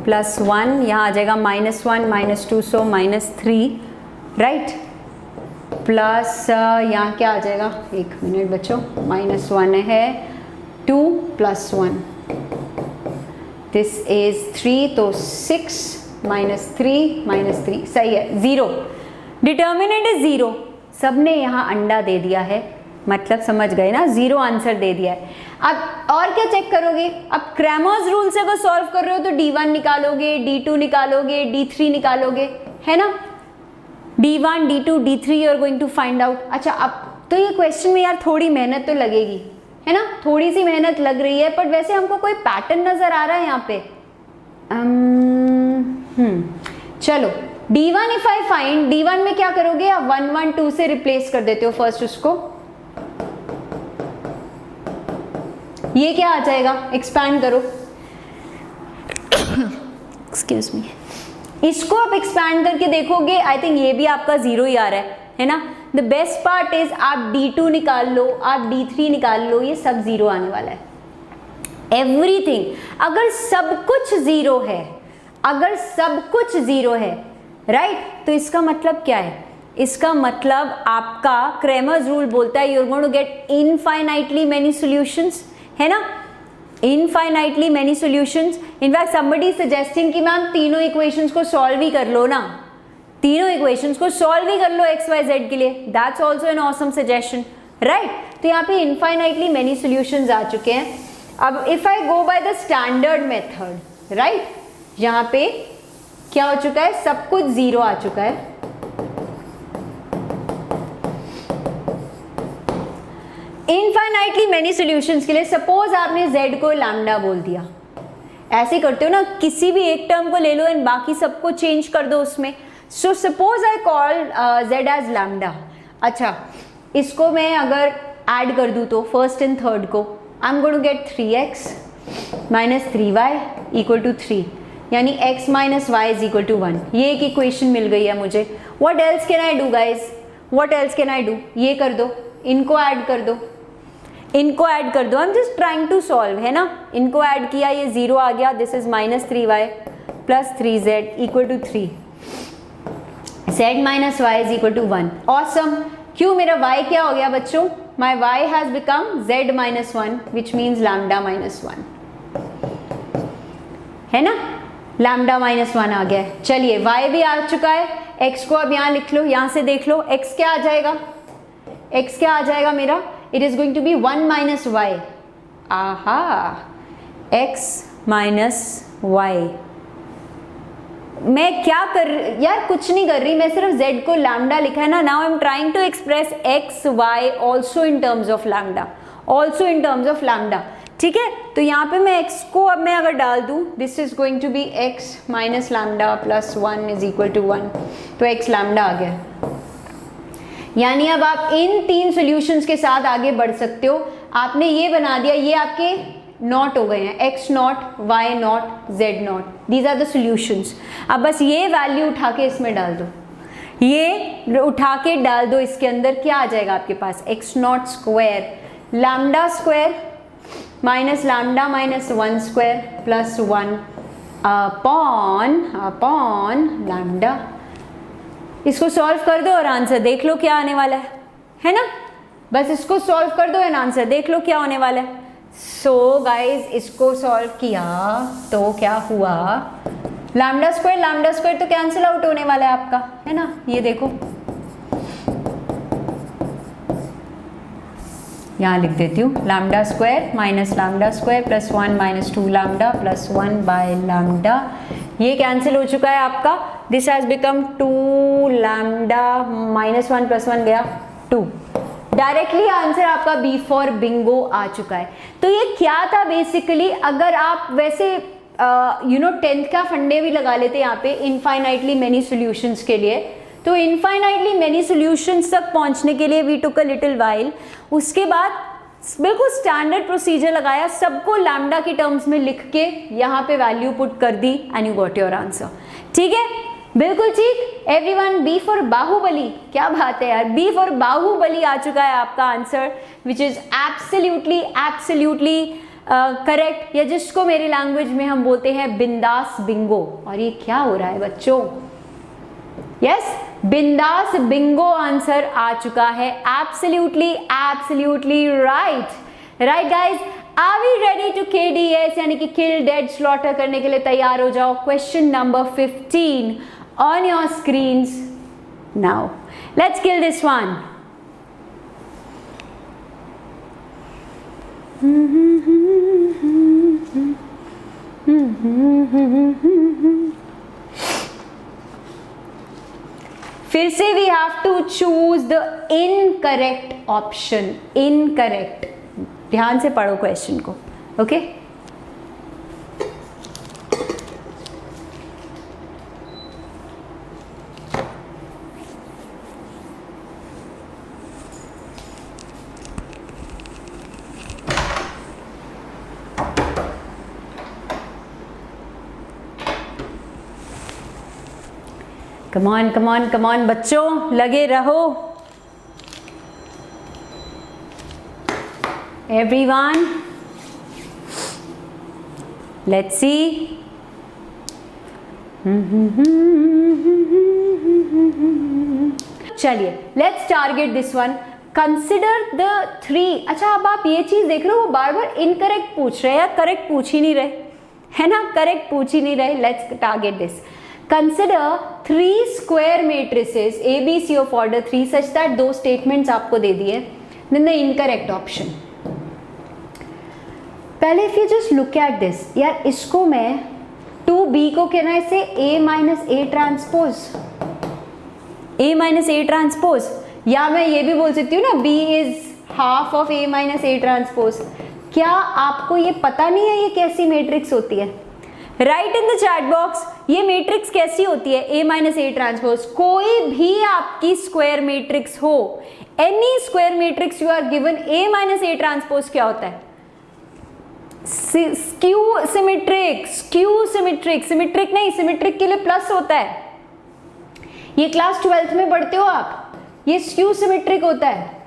+1, यहाँ आ जाएगा -1 -2 सो -3 राइट, प्लस यहाँ क्या आ जाएगा, एक मिनट बच्चों, -1 है 2 + 1, दिस इज 3 तो 6 -3 -3 सही है 0। डिटर्मिनेंट इज 0, सबने यहाँ अंडा दे दिया है, मतलब समझ गए ना, 0 आंसर दे दिया है। अब और क्या चेक करोगे? अब क्रैमर्स रूल से अगर सॉल्व कर रहे हो तो D1 निकालोगे, D2 निकालोगे, D3 निकालोगे, है ना, D1 D2 D3 you are going to find out. अच्छा अब तो ये क्वेश्चन में यार थोड़ी मेहनत तो लगेगी, है ना, थोड़ी सी मेहनत लग रही है, बट वैसे हमको कोई पैटर्न नजर आ रहा है यहाँ पे। चलो D1 if I find, D1 में क्या करोगे आप, 1 1 2 से रिप्लेस कर देते हो फर्स्ट उसको, ये क्या आ जाएगा, एक्सपैंड करो, एक्सक्यूज मी, इसको आप एक्सपैंड करके देखोगे, आई थिंक ये भी आपका 0 ही आ रहा है ना। द बेस्ट पार्ट इज आप D2 निकाल लो, आप D3 निकाल लो, ये सब 0 आने वाला है, एवरीथिंग। अगर सब कुछ 0 है, अगर सब कुछ 0 है राइट, तो इसका मतलब क्या है? इसका मतलब आपका क्रैमर्स रूल बोलता है you are going to get infinitely many solutions, है ना, infinitely many solutions. In fact somebody is suggesting कि मैम तीनों इक्वेशंस को सॉल्व ही कर लो ना, तीनों इक्वेशंस को सॉल्व ही कर लो XYZ के लिए, that's also an awesome suggestion right. तो यहाँ पे इनफाइनाइटली मेनी सॉल्यूशंस आ चुके हैं। अब if I go by the standard method right, यहाँ पे क्या हो चुका है, सब कुछ 0 आ चुका है। इनफाइनाइटली मेनी सॉल्यूशंस के लिए सपोज आपने z को लैम्डा बोल दिया, ऐसे करते हो ना, किसी भी एक टर्म को ले लो एंड बाकी सबको चेंज कर दो उसमें। So suppose I call z as lambda. अच्छा इसको मैं अगर ऐड कर दूं तो फर्स्ट एंड थर्ड को, I am going to get 3x - 3y = 3, यानी x - y = 1। ये एक इक्वेशन मिल गई है मुझे। What else can I do guys, what else can I do? ये कर दो, इनको ऐड कर दो, इनको ऐड कर दो, I am just trying to solve, है ना। इनको ऐड किया, ये 0 आ गया, this is -3y + 3z = 3, z - y = 1। Awesome, क्यों मेरा y क्या हो गया बच्चों, माई y has become z - 1 which means lambda -1, है ना, लैम्डा -1 आ गया है। चलिए y भी आ चुका है, x को अब यहाँ लिख लो, यहाँ से देख लो x क्या आ जाएगा, x क्या आ जाएगा मेरा, it is going to be 1 - y। आहा, x - y, मैं क्या कर, यार कुछ नहीं कर रही, मैं सिर्फ z को लैम्डा लिखा है ना। Now I am trying to express x y also in terms of lambda, also in terms of lambda, ठीक है। तो यहाँ पे मैं x को अब मैं अगर डाल दूँ, this is going to be x - lambda + 1 = 1, तो x लैम्डा आ गया। यानी अब आप इन 3 सॉल्यूशंस के साथ आगे बढ़ सकते हो। आपने ये बना दिया, ये आपके नॉट हो गए हैं, x0, y0, z0, these are the solutions. अब बस ये वैल्यू उठा के इसमें डाल दो, ये उठा के डाल दो इसके अंदर, क्या आ जाएगा आपके पास, x02 lambda square - lambda -1 square + 1 upon lambda. इसको सॉल्व कर दो और आंसर देख लो क्या आने वाला है ना। बस इसको सॉल्व कर दो एंड आंसर देख लो क्या होने वाला है। सो गाइज इसको सॉल्व किया तो क्या हुआ, लैम्डा स्क्वायर तो कैंसिल आउट होने वाला है आपका, है ना। ये देखो यहाँ लिख देती हूँ, lambda square - lambda square + 1 - 2 lambda + 1 / lambda, ये कैंसिल हो चुका है आपका। दिस हैज बिकम 2 लैम्डा -1 + 1 गया 2। डायरेक्टली आंसर आपका B फॉर बिंगो आ चुका है। तो ये क्या था बेसिकली, अगर आप वैसे 10th का फंडे भी लगा लेते हैं यहाँ पे इनफाइनाइटली मेनी सॉल्यूशंस के लिए। तो इनफाइनाइटली मेनी सॉल्यूशंस तक पहुंचने के लिए we took a little while. उसके बाद बिल्कुल स्टैंडर्ड प्रोसीजर लगाया, सबको लैम्डा की टर्म्स में लिख के यहाँ पे वैल्यू पुट कर दी and you got your answer. ठीक है, बिल्कुल ठीक। एवरीवन, बी फॉर बाहुबली, क्या बात है यार, बी फॉर बाहुबली आ चुका है आपका answer, which is absolutely correct, या जिसको मेरी लैंग्वेज में हम बोलते हैं बिंदास बिंगो। और ये क्या हो रहा है बच्चों? यस, बिंदास बिंगो आंसर आ चुका है। Absolutely right guys, are we ready to KDS यानी कि किल डेड स्लॉटर करने के लिए तैयार हो जाओ। Question number 15 on your screens now. Let's kill this one. फिर से we have to choose the incorrect option. Incorrect, ध्यान से पढ़ो क्वेश्चन को, ओके? कम ऑन बच्चों, लगे रहो। Everyone, let's see. चलिए, let's target this one. Consider the 3। अच्छा, अब आप ये चीज देख रहे हो, वो बार बार इनकरेक्ट पूछ रहे हैं या करेक्ट पूछ ही नहीं रहे, है ना? करेक्ट पूछ ही नहीं रहे। Let's target this. Consider 3 square matrices ABC of order 3 such that 2 statements आपको दे दिए, then the incorrect option। पहले if you just look at this, यार इसको मैं 2B को कहना है से A minus A transpose, A minus A transpose, या मैं ये भी बोल सकती हूँ ना B is half of A minus A transpose। क्या आपको ये पता नहीं है ये कैसी मैट्रिक्स होती है? Right in the chat box, ये मैट्रिक्स कैसी होती है? A minus A transpose. कोई भी आपकी स्क्वायर मैट्रिक्स हो, any square matrix you are given A minus A transpose क्या होता है? Skew symmetric. Skew symmetric, symmetric नहीं, सिमेट्रिक के लिए प्लस होता है। ये क्लास 12th में पढ़ते हो आप, ये स्क्यू सिमेट्रिक होता है।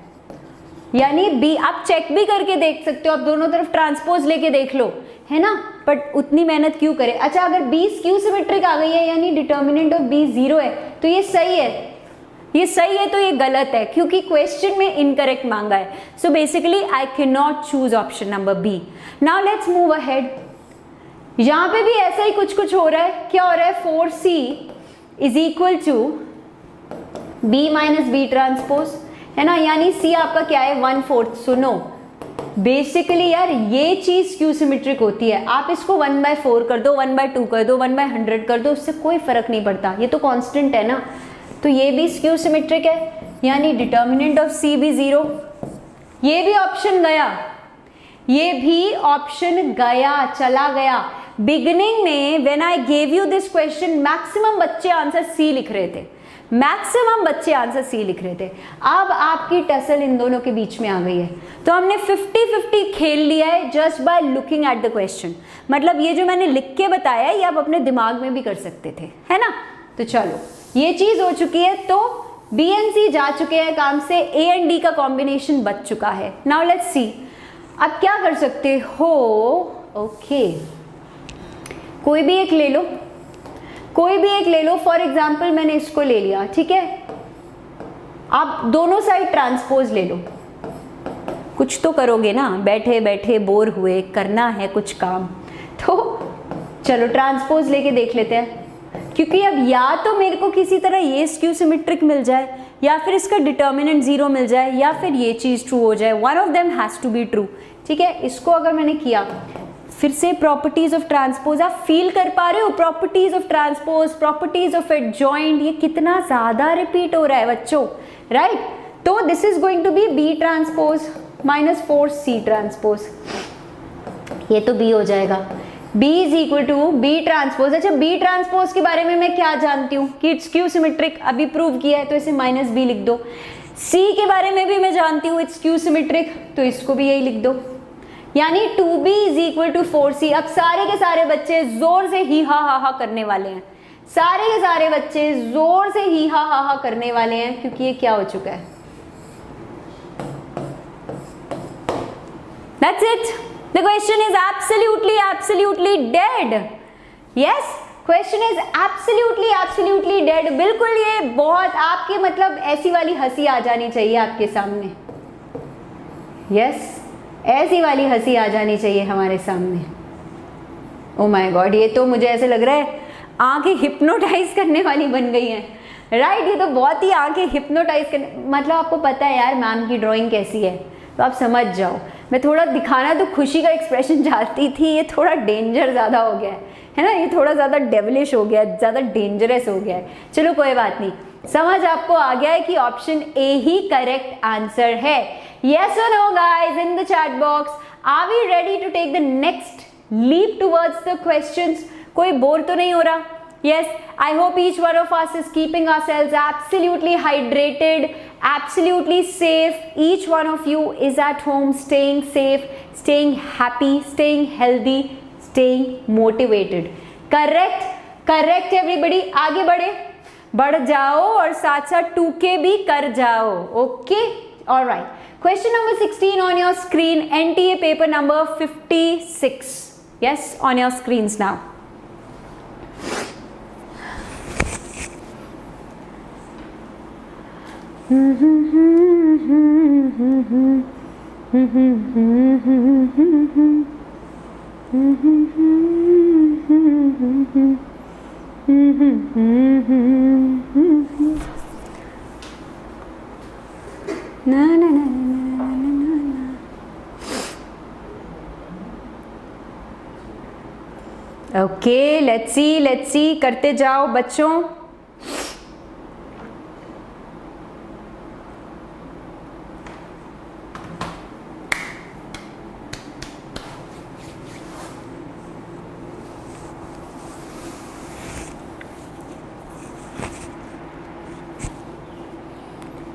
यानी B, आप चेक भी करके देख सकते हो, आप दोनों तरफ ट्रांसपोज लेके देख लो, है ना? बट उतनी मेहनत क्यों करें? अच्छा, अगर B स्क्यू सिमेट्रिक आ गई है यानी डिटर्मिनेंट ऑफ B 0 है, तो ये सही है, ये सही है, तो ये गलत है क्योंकि क्वेश्चन में इनकरेक्ट मांगा है। So basically I can not choose option number B। Now let's move ahead. यहां पे भी ऐसा ही कुछ हो रहा है। क्या हो रहा है? 4C is equal to B minus B transpose, है ना? यानी C आपका क्या है? 1/4। सुनो, बेसिकली यार ये चीज स्क्यू सिमेट्रिक होती है। आप इसको 1/4 कर दो, 1/2 कर दो, 1/100 कर दो, उससे कोई फर्क नहीं पड़ता, ये तो कांस्टेंट है ना। तो ये भी स्क्यू सिमेट्रिक है, यानी डिटर्मिनेंट ऑफ C भी 0। ये भी ऑप्शन गया, ये भी ऑप्शन गया, चला गया। बिगिनिंग में when I gave you this question, maximum बच्चे आंसर C लिख रहे थे, मैक्सिमम बच्चे आंसर C लिख रहे थे। अब आपकी टसल इन दोनों के बीच में आ गई है, तो हमने 50-50 खेल लिया है just by looking at the question. मतलब ये जो मैंने लिख के बताया है ये आप अपने दिमाग में भी कर सकते थे, है ना? तो चलो, ये चीज हो चुकी है, तो B and C जा चुके हैं काम से, A and D का कॉम्बिनेशन बच चुका है। नाउ लेट्स सी, अब क्या कर सकते हो? ओके, कोई भी एक ले लो, कोई भी एक ले लो। फॉर एग्जाम्पल मैंने इसको ले लिया, ठीक है? आप दोनों साइड ट्रांसपोज ले लो। कुछ तो करोगे ना, बैठे बैठे बोर हुए, करना है कुछ काम, तो चलो ट्रांसपोज लेके देख लेते हैं। क्योंकि अब या तो मेरे को किसी तरह ये स्क्यू सिमेट्रिक मिल जाए, या फिर इसका डिटर्मिनेंट 0 मिल जाए, या फिर ये चीज ट्रू हो जाए। One of them has to be true, ठीक है? इसको अगर मैंने किया, फिर से प्रॉपर्टीज ऑफ ट्रांसपोज आप फील कर पा रहे हो? Properties of transpose, properties of adjoint, ये कितना ज्यादा रिपीट हो रहा है बच्चों, राइट? तो this is going to be B transpose minus 4C transpose, ये तो B हो जाएगा। B is equal to B transpose. अच्छा, बी ट्रांसपोज के बारे में मैं क्या जानती हूँ कि इट्स क्यू सिमेट्रिक, अभी प्रूव किया है तो इसे माइनस बी लिख दो। C के बारे में भी मैं जानती हूँ इट्स क्यू सिमेट्रिक, तो इसको भी यही लिख दो, यानी 2B is equal to 4C। अब सारे के सारे बच्चे जोर से ही हा करने वाले हैं, सारे के सारे बच्चे जोर से ही हा करने वाले हैं, क्योंकि ये क्या हो चुका है। That's it. The question is absolutely dead. Yes, question is absolutely dead. बिल्कुल ये बहुत आपके मतलब ऐसी वाली हंसी आ जानी चाहिए आपके सामने। Yes, ऐसी वाली हंसी आ जानी चाहिए हमारे सामने। Oh my God, ये तो मुझे ऐसे लग रहा है आंखें हिप्नोटाइज करने वाली बन गई हैं, राइट। ये तो बहुत ही आंखें हिप्नोटाइज करने, मतलब आपको पता है यार मैम की ड्राइंग कैसी है, तो आप समझ जाओ। मैं थोड़ा दिखाना तो खुशी का एक्सप्रेशन चाहती थी, ये थोड़ा डेंजर ज़्यादा हो गया है ना, ये थोड़ा ज़्यादा डेविलिश हो गया है, ज़्यादा डेंजरस हो गया है। चलो कोई बात नहीं, समझ आपको आ गया है कि ऑप्शन ए ही करेक्ट आंसर है। यस और no guys in the chat box, are we ready to take the next leap towards the questions? कोई बोर तो नहीं हो रहा? Yes, I hope each one of us is keeping ourselves absolutely hydrated, absolutely safe. Each one of you is at home, staying safe, staying happy, staying healthy, staying motivated. Correct? Correct everybody. आगे बढ़ जाओ और साथ साथ 2K भी कर जाओ. Okay? All right. Question number 16 on your screen. NTA paper number 56. Yes, on your screens now. Okay, let's सी करते जाओ बच्चों।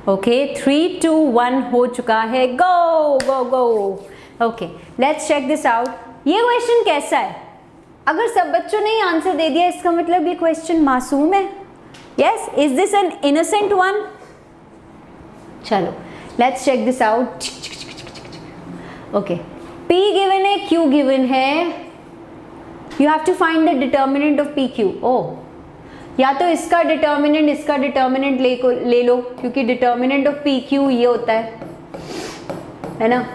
ओके, 3, 2, 1 हो चुका है। Go go go. Okay, let's check this out. ये क्वेश्चन कैसा है? अगर सब बच्चों ने आंसर दे दिया इसका मतलब ये क्वेश्चन मासूम है। Yes, is this an innocent one? चलो let's check this out. Okay, P given है, Q गिवन है, you have to find the determinant of PQ। ओह, या तो इसका डिटर्मिनेंट ले लो, क्योंकि डिटर्मिनेंट ऑफ PQ ये होता है ना,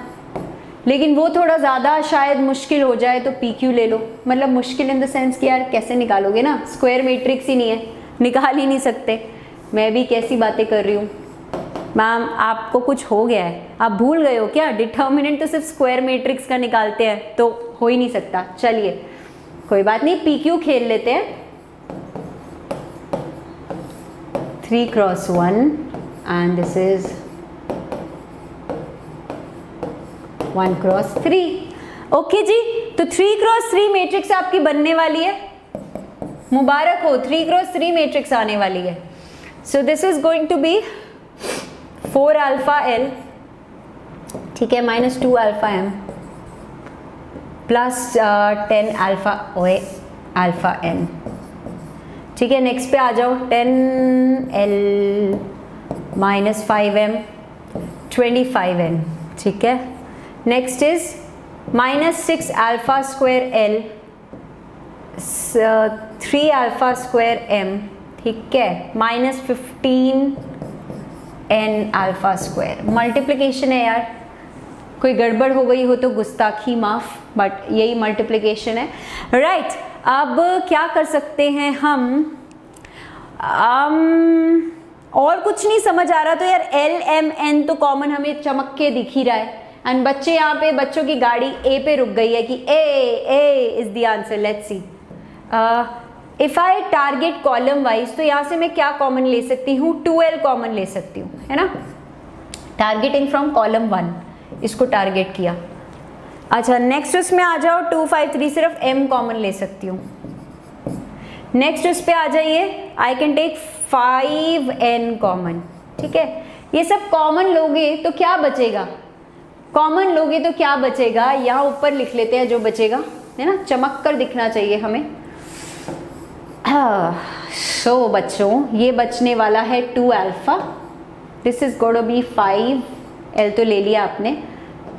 लेकिन वो थोड़ा ज़्यादा शायद मुश्किल हो जाए तो PQ ले लो। मतलब मुश्किल इन द सेंस कि यार कैसे निकालोगे ना, स्क्वायर मैट्रिक्स ही नहीं है, निकाल ही नहीं सकते। मैं भी कैसी बातें कर रही हूँ मैम, आपको कुछ हो गया है, आप भूल गए हो क्या? डिटर्मिनेंट तो सिर्फ स्क्वायर मैट्रिक्स का निकालते हैं, तो हो ही नहीं सकता। चलिए कोई बात नहीं, PQ खेल लेते हैं। 3 × 1 and this is 1 × 3। ओके जी, तो 3 × 3 मैट्रिक्स आपकी बनने वाली है। मुबारक हो, 3 × 3 मैट्रिक्स आने वाली है। So this is going to be 4 alpha L, ठीक है, -2 alpha M plus 10 alpha N। ठीक है, नेक्स्ट पे आ जाओ। 10L -5M 25N। ठीक है, next is -6 alpha² L 3 alpha² M। ठीक है, -15N alpha²। मल्टीप्लिकेशन है यार, कोई गड़बड़ हो गई हो तो गुस्ताखी माफ, बट यही मल्टीप्लिकेशन है, राइट। अब क्या कर सकते हैं हम? और कुछ नहीं समझ आ रहा तो यार L M N तो कॉमन हमें चमक के दिख ही रहा है, एंड बच्चे यहाँ पे, बच्चों की गाड़ी A पे रुक गई है कि A is the answer. Let's see, if I target column wise, तो यहाँ से मैं क्या कॉमन ले सकती हूँ? 2L कॉमन ले सकती हूँ, है ना। टारगेटिंग फ्रॉम कॉलम 1, इसको टारगेट किया, अच्छा नेक्स्ट उसमें आ जाओ 2 5 3, सिर्फ m कॉमन ले सकती हूँ। नेक्स्ट उस पे आ जाइए, आई कैन टेक 5n कॉमन। ठीक है, ये सब कॉमन लोगे तो क्या बचेगा, कॉमन लोगे तो क्या बचेगा, यहाँ ऊपर लिख लेते हैं जो बचेगा, है ना, चमक कर दिखना चाहिए हमें। सो बच्चों ये बचने वाला है 2 alpha, this is going to be 5l तो ले लिया आपने,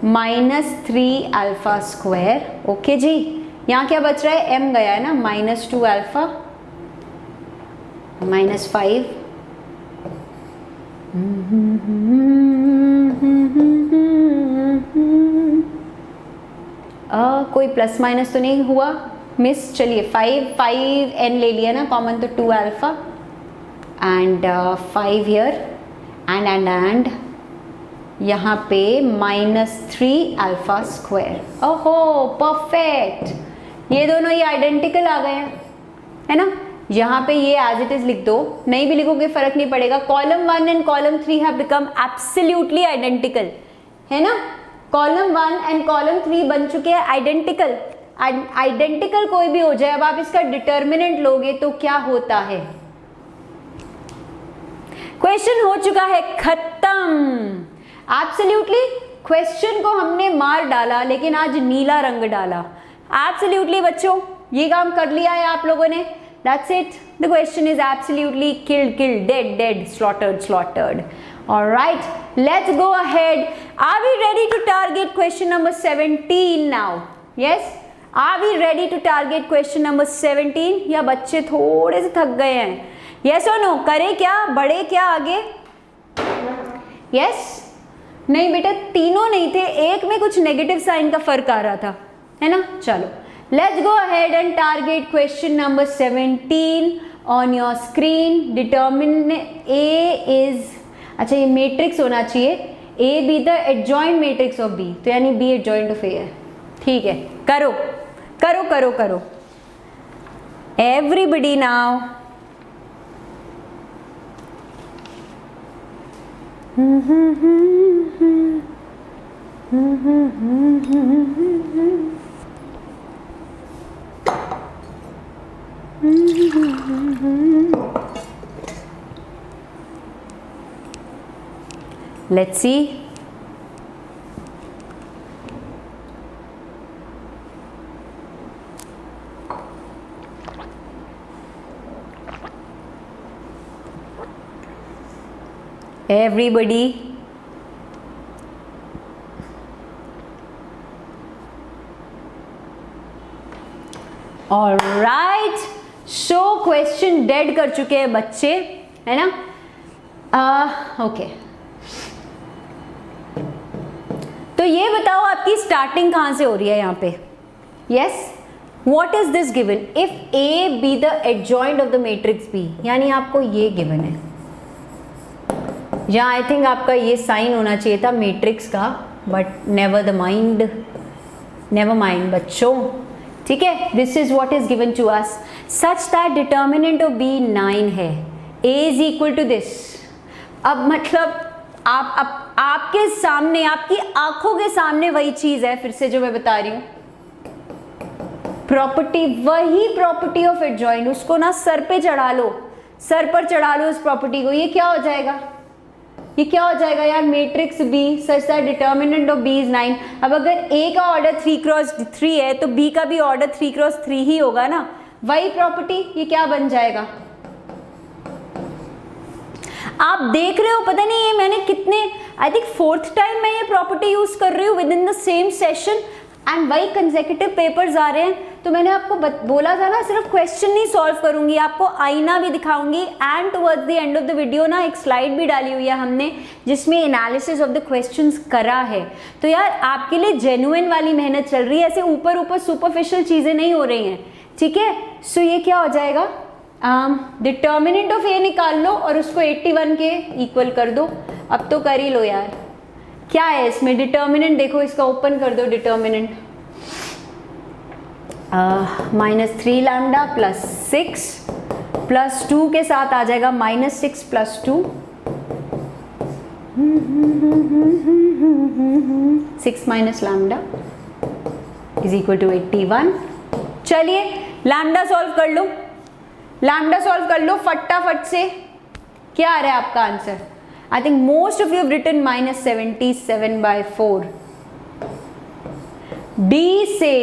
-3 अल्फा स्क्वायर। ओके जी, यहाँ क्या बच रहा है, m गया है ना, -2 अल्फा -5, कोई प्लस माइनस तो नहीं हुआ मिस, चलिए 5n ले लिया ना कॉमन, तो 2 अल्फा एंड 5 हियर एंड यहाँ पे -3 अल्फा स्क्वायर। ओहो परफेक्ट, ये दोनों ये आइडेंटिकल आ गए हैं, है ना। यहाँ पे ये एज इट इज लिख दो, नहीं भी लिखोगे फर्क नहीं पड़ेगा। Column 1 and column 3 have become absolutely identical, है ना। कॉलम 1 एंड कॉलम 3 बन चुके हैं आइडेंटिकल। आइडेंटिकल कोई भी हो जाए, अब आप इसका डिटर्मिनेंट लोगे तो क्या होता है, क्वेश्चन हो चुका है खत्म। एब्सोल्युटली क्वेश्चन को हमने मार डाला, लेकिन आज नीला रंग डाला। एब्सोल्युटली बच्चों ये काम कर लिया है आप लोगों ने, that's it, the question is absolutely killed, dead, slaughtered. All right, let's go ahead. Are we ready to target question number 17 now? Yes, are we ready to target question number 17? या बच्चे थोड़े से थक गए हैं, yes or no? करें क्या, बढ़े क्या आगे? yes, नहीं बेटा तीनों नहीं थे, एक में कुछ नेगेटिव साइन का फर्क आ रहा था, है ना। चलो let's go ahead and target question number 17 on your screen. Determine A is, अच्छा ये मैट्रिक्स होना चाहिए, A be the adjoint matrix of B, तो यानी B adjoint of A है। ठीक है, करो करो करो करो everybody now. Let's see. Everybody. All right. So question dead कर चुके हैं बच्चे, है ना। ओके तो ये बताओ आपकी स्टार्टिंग कहाँ से हो रही है यहाँ पे। Yes, what is this given, if A be the adjoint of the matrix B, यानी आपको ये गिवन है, यहाँ आई थिंक आपका ये साइन होना चाहिए था मैट्रिक्स का, बट नेवर माइंड बच्चों, ठीक है। This is what is given to us, such that determinant of B 9 है, A is equal to this. अब मतलब आपके सामने, आपकी आंखों के सामने वही चीज है, फिर से जो मैं बता रही हूँ, प्रॉपर्टी, वही प्रॉपर्टी ऑफ एडजॉइंट, उसको ना सर पे चढ़ा लो, सर पर चढ़ा लो उस प्रॉपर्टी को। ये क्या हो जाएगा, ये क्या हो जाएगा यार, matrix B such that determinant of B is 9। अब अगर A का ऑर्डर 3x3 है तो B का भी ऑर्डर 3x3 ही होगा ना, वही प्रॉपर्टी, ये क्या बन जाएगा। आप देख रहे हो, पता नहीं ये मैंने कितने, आई थिंक 4th टाइम मैं ये प्रॉपर्टी यूज कर रही हूँ with in the same session, and वही कंसेक्यूटिव पेपर्स आ रहे हैं। तो मैंने आपको बोला था ना, सिर्फ क्वेश्चन नहीं सॉल्व करूंगी, आपको आईना भी दिखाऊंगी, and towards the end of the video ना एक स्लाइड भी डाली हुई है हमने जिसमें एनालिसिस ऑफ द क्वेश्चंस करा है। तो यार आपके लिए जेन्युइन वाली मेहनत चल रही है, ऐसे ऊपर ऊपर सुपरफिशियल चीजें नहीं हो रही हैं, ठीक है। सो ये क्या हो जाएगा, डिटर्मिनेंट ऑफ A निकाल लो और उसको 81 के इक्वल कर दो। अब तो कर ही लो यार, क्या है इसमें डिटर्मिनेंट, देखो इसका ओपन कर दो डिटर्मिनेंट, -3 लैम्डा प्लस 6 प्लस 2 के साथ आ जाएगा -6 plus 2, 6 minus lambda is equal to 81। चलिए लैम्डा सॉल्व कर लो, लैम्डा सॉल्व कर लो फटाफट से। क्या आ रहा है आपका answer? I think most of you have written -77/4। D से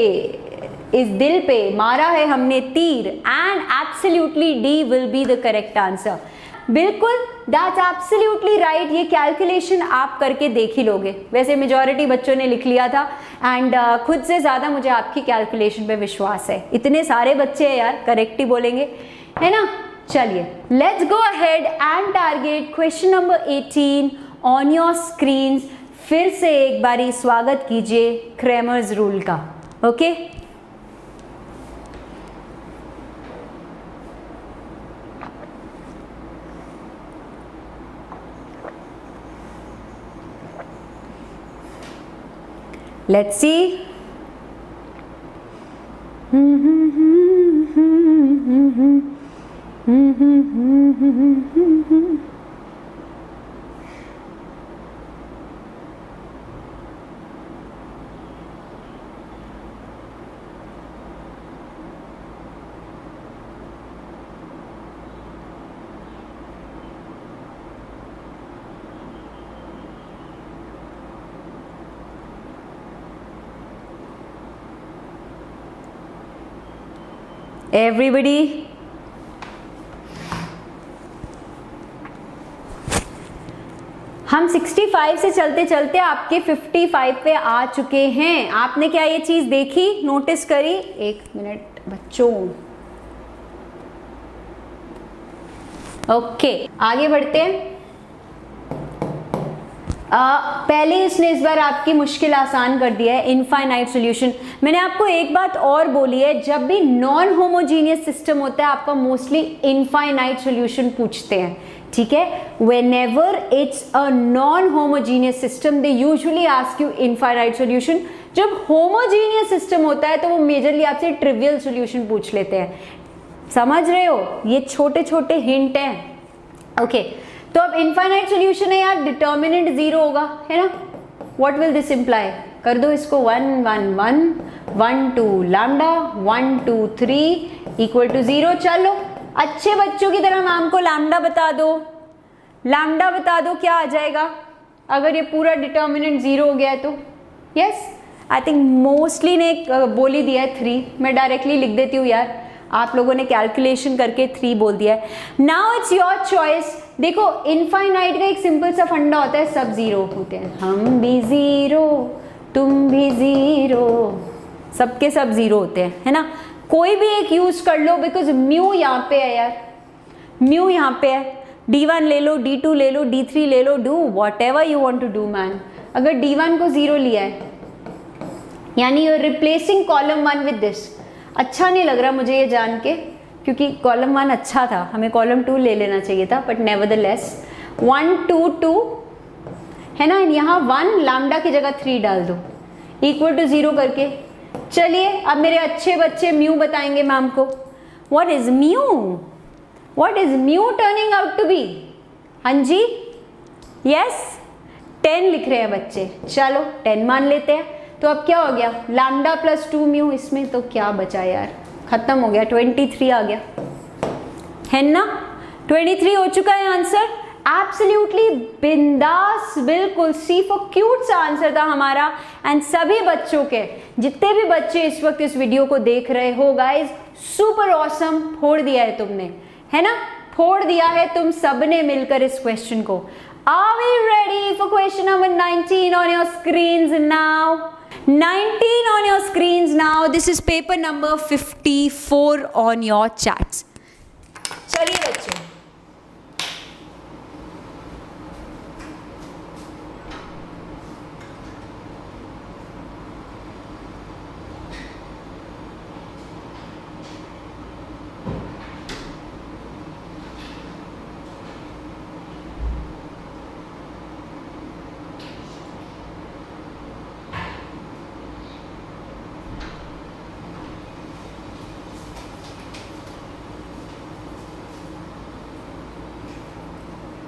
इस दिल पे मारा है हमने तीर and absolutely D will be the correct answer. बिल्कुल, दैट्स एब्सोल्युटली राइट। ये कैलकुलेशन आप करके देख ही लोगे। वैसे मेजॉरिटी बच्चों ने लिख लिया था एंड खुद से ज़्यादा मुझे आपकी कैलकुलेशन पे विश्वास है। इतने सारे बच्चे हैं यार, करेक्ट ही बोलेंगे, है ना। चलिए let's go ahead and target question number 18 on your screen. फिर से एक बारी स्वागत कीजिए क्रेमर्स रूल का। Okay let's see. Everybody, हम 65 से चलते चलते आपके 55 पे आ चुके हैं। आपने क्या ये चीज देखी, नोटिस करी? एक मिनट बच्चों, ओके आगे बढ़ते हैं। पहले इसने इस बार आपकी मुश्किल आसान कर दिया है, इनफाइनाइट सॉल्यूशन। मैंने आपको एक बात और बोली है, जब भी नॉन होमोजीनियस सिस्टम होता है आपका मोस्टली इनफाइनाइट सॉल्यूशन पूछते हैं, ठीक है। Whenever it's a non homogeneous system they usually ask you infinite solution. जब होमोजीनियस सिस्टम होता है तो वो मेजरली आपसे ट्रिवियल सॉल्यूशन पूछ लेते हैं। समझ रहे हो, ये छोटे छोटे हिंट हैं। ओके तो अब इनफाइनाइट सॉल्यूशन है यार, डिटर्मिनेंट 0 होगा, है ना। What will this imply? कर दो इसको 1 1 1 1 2 लैम्डा 1 2 3 इक्वल टू 0। चलो अच्छे बच्चों की तरह मैम को लैम्डा बता दो, लैम्डा बता दो क्या आ जाएगा अगर ये पूरा डिटर्मिनेंट 0 हो गया है तो। यस आई थिंक मोस्टली ने बोल ही दिया है 3। मैं डायरेक्टली लिख देती हूँ यार, आप लोगों ने कैलकुलेशन करके 3 बोल दिया है। Now it's your choice. देखो इनफाइनाइट का एक सिंपल सा फंडा होता है, सब 0 होते हैं, हम भी 0 तुम भी 0, सबके सब 0 होते हैं, है ना। कोई भी एक यूज कर लो बिकॉज म्यू यहाँ पे है यार, म्यू यहाँ पे है। D1 ले लो, D2 ले लो, D3 ले लो, do whatever you want to do man. अगर D1 को 0 लिया है यानी you're replacing column 1 with this. अच्छा नहीं लग रहा मुझे ये जान के, क्योंकि कॉलम 1 अच्छा था, हमें कॉलम 2 ले लेना चाहिए था, बट नेवरदलेस 1 2 2 है ना। यहाँ 1 लैम्डा की जगह 3 डाल दो इक्वल टू 0 करके। चलिए अब मेरे अच्छे बच्चे म्यू बताएंगे मैम को। What is mu? What is mu turning out to be? हाँ जी यस 10 लिख रहे हैं बच्चे। चलो 10 मान लेते हैं। तो अब क्या हो गया, लैम्डा प्लस 2 म्यू, इसमें तो क्या बचा यार, खत्म हो गया, 23 आ गया, है ना। 23 हो चुका है आंसर। एब्सोल्युटली बिंदास, बिल्कुल सी फॉर क्यूट सा आंसर था हमारा। एंड सभी बच्चों के, जितने भी बच्चे इस वक्त इस वीडियो को देख रहे हो गाइज, सुपर ऑसम फोड़ दिया है तुमने, है ना, फोड़ दिया है तुम सबने मिलकर इस क्वेश्चन को। Are we ready for question number 19 on your screens now? 19 on your screens now. This is paper number 54 on your chats. चलिए बच्चों,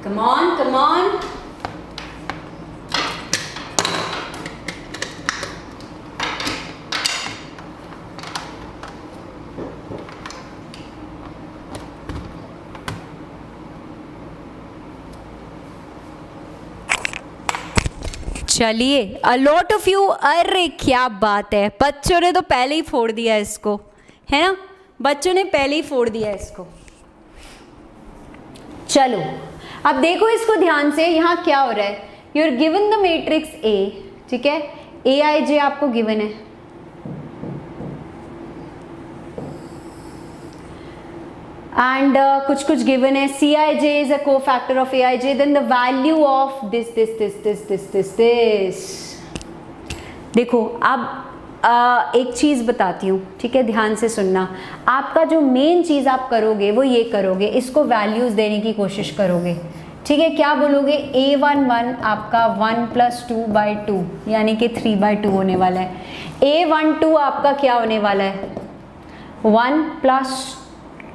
come on, come on. चलिए, अ लॉट ऑफ यू, अरे क्या बात है, बच्चों ने तो पहले ही फोड़ दिया इसको, है ना, बच्चों ने पहले ही फोड़ दिया इसको। चलो अब देखो इसको ध्यान से, यहाँ क्या हो रहा है, you are given the matrix A, ठीक है, ए आई जे आपको गिवन है, एंड कुछ गिवन है, C I J is a cofactor of A I J, then the value of this this this this this this this. देखो अब एक चीज़ बताती हूँ, ठीक है, ध्यान से सुनना। आपका जो मेन चीज़ आप करोगे वो ये करोगे, इसको वैल्यूज़ देने की कोशिश करोगे, ठीक है। क्या बोलोगे, a11 आपका 1 + 2/2 यानी कि 3/2 होने वाला है। a12 आपका क्या होने वाला है, 1 +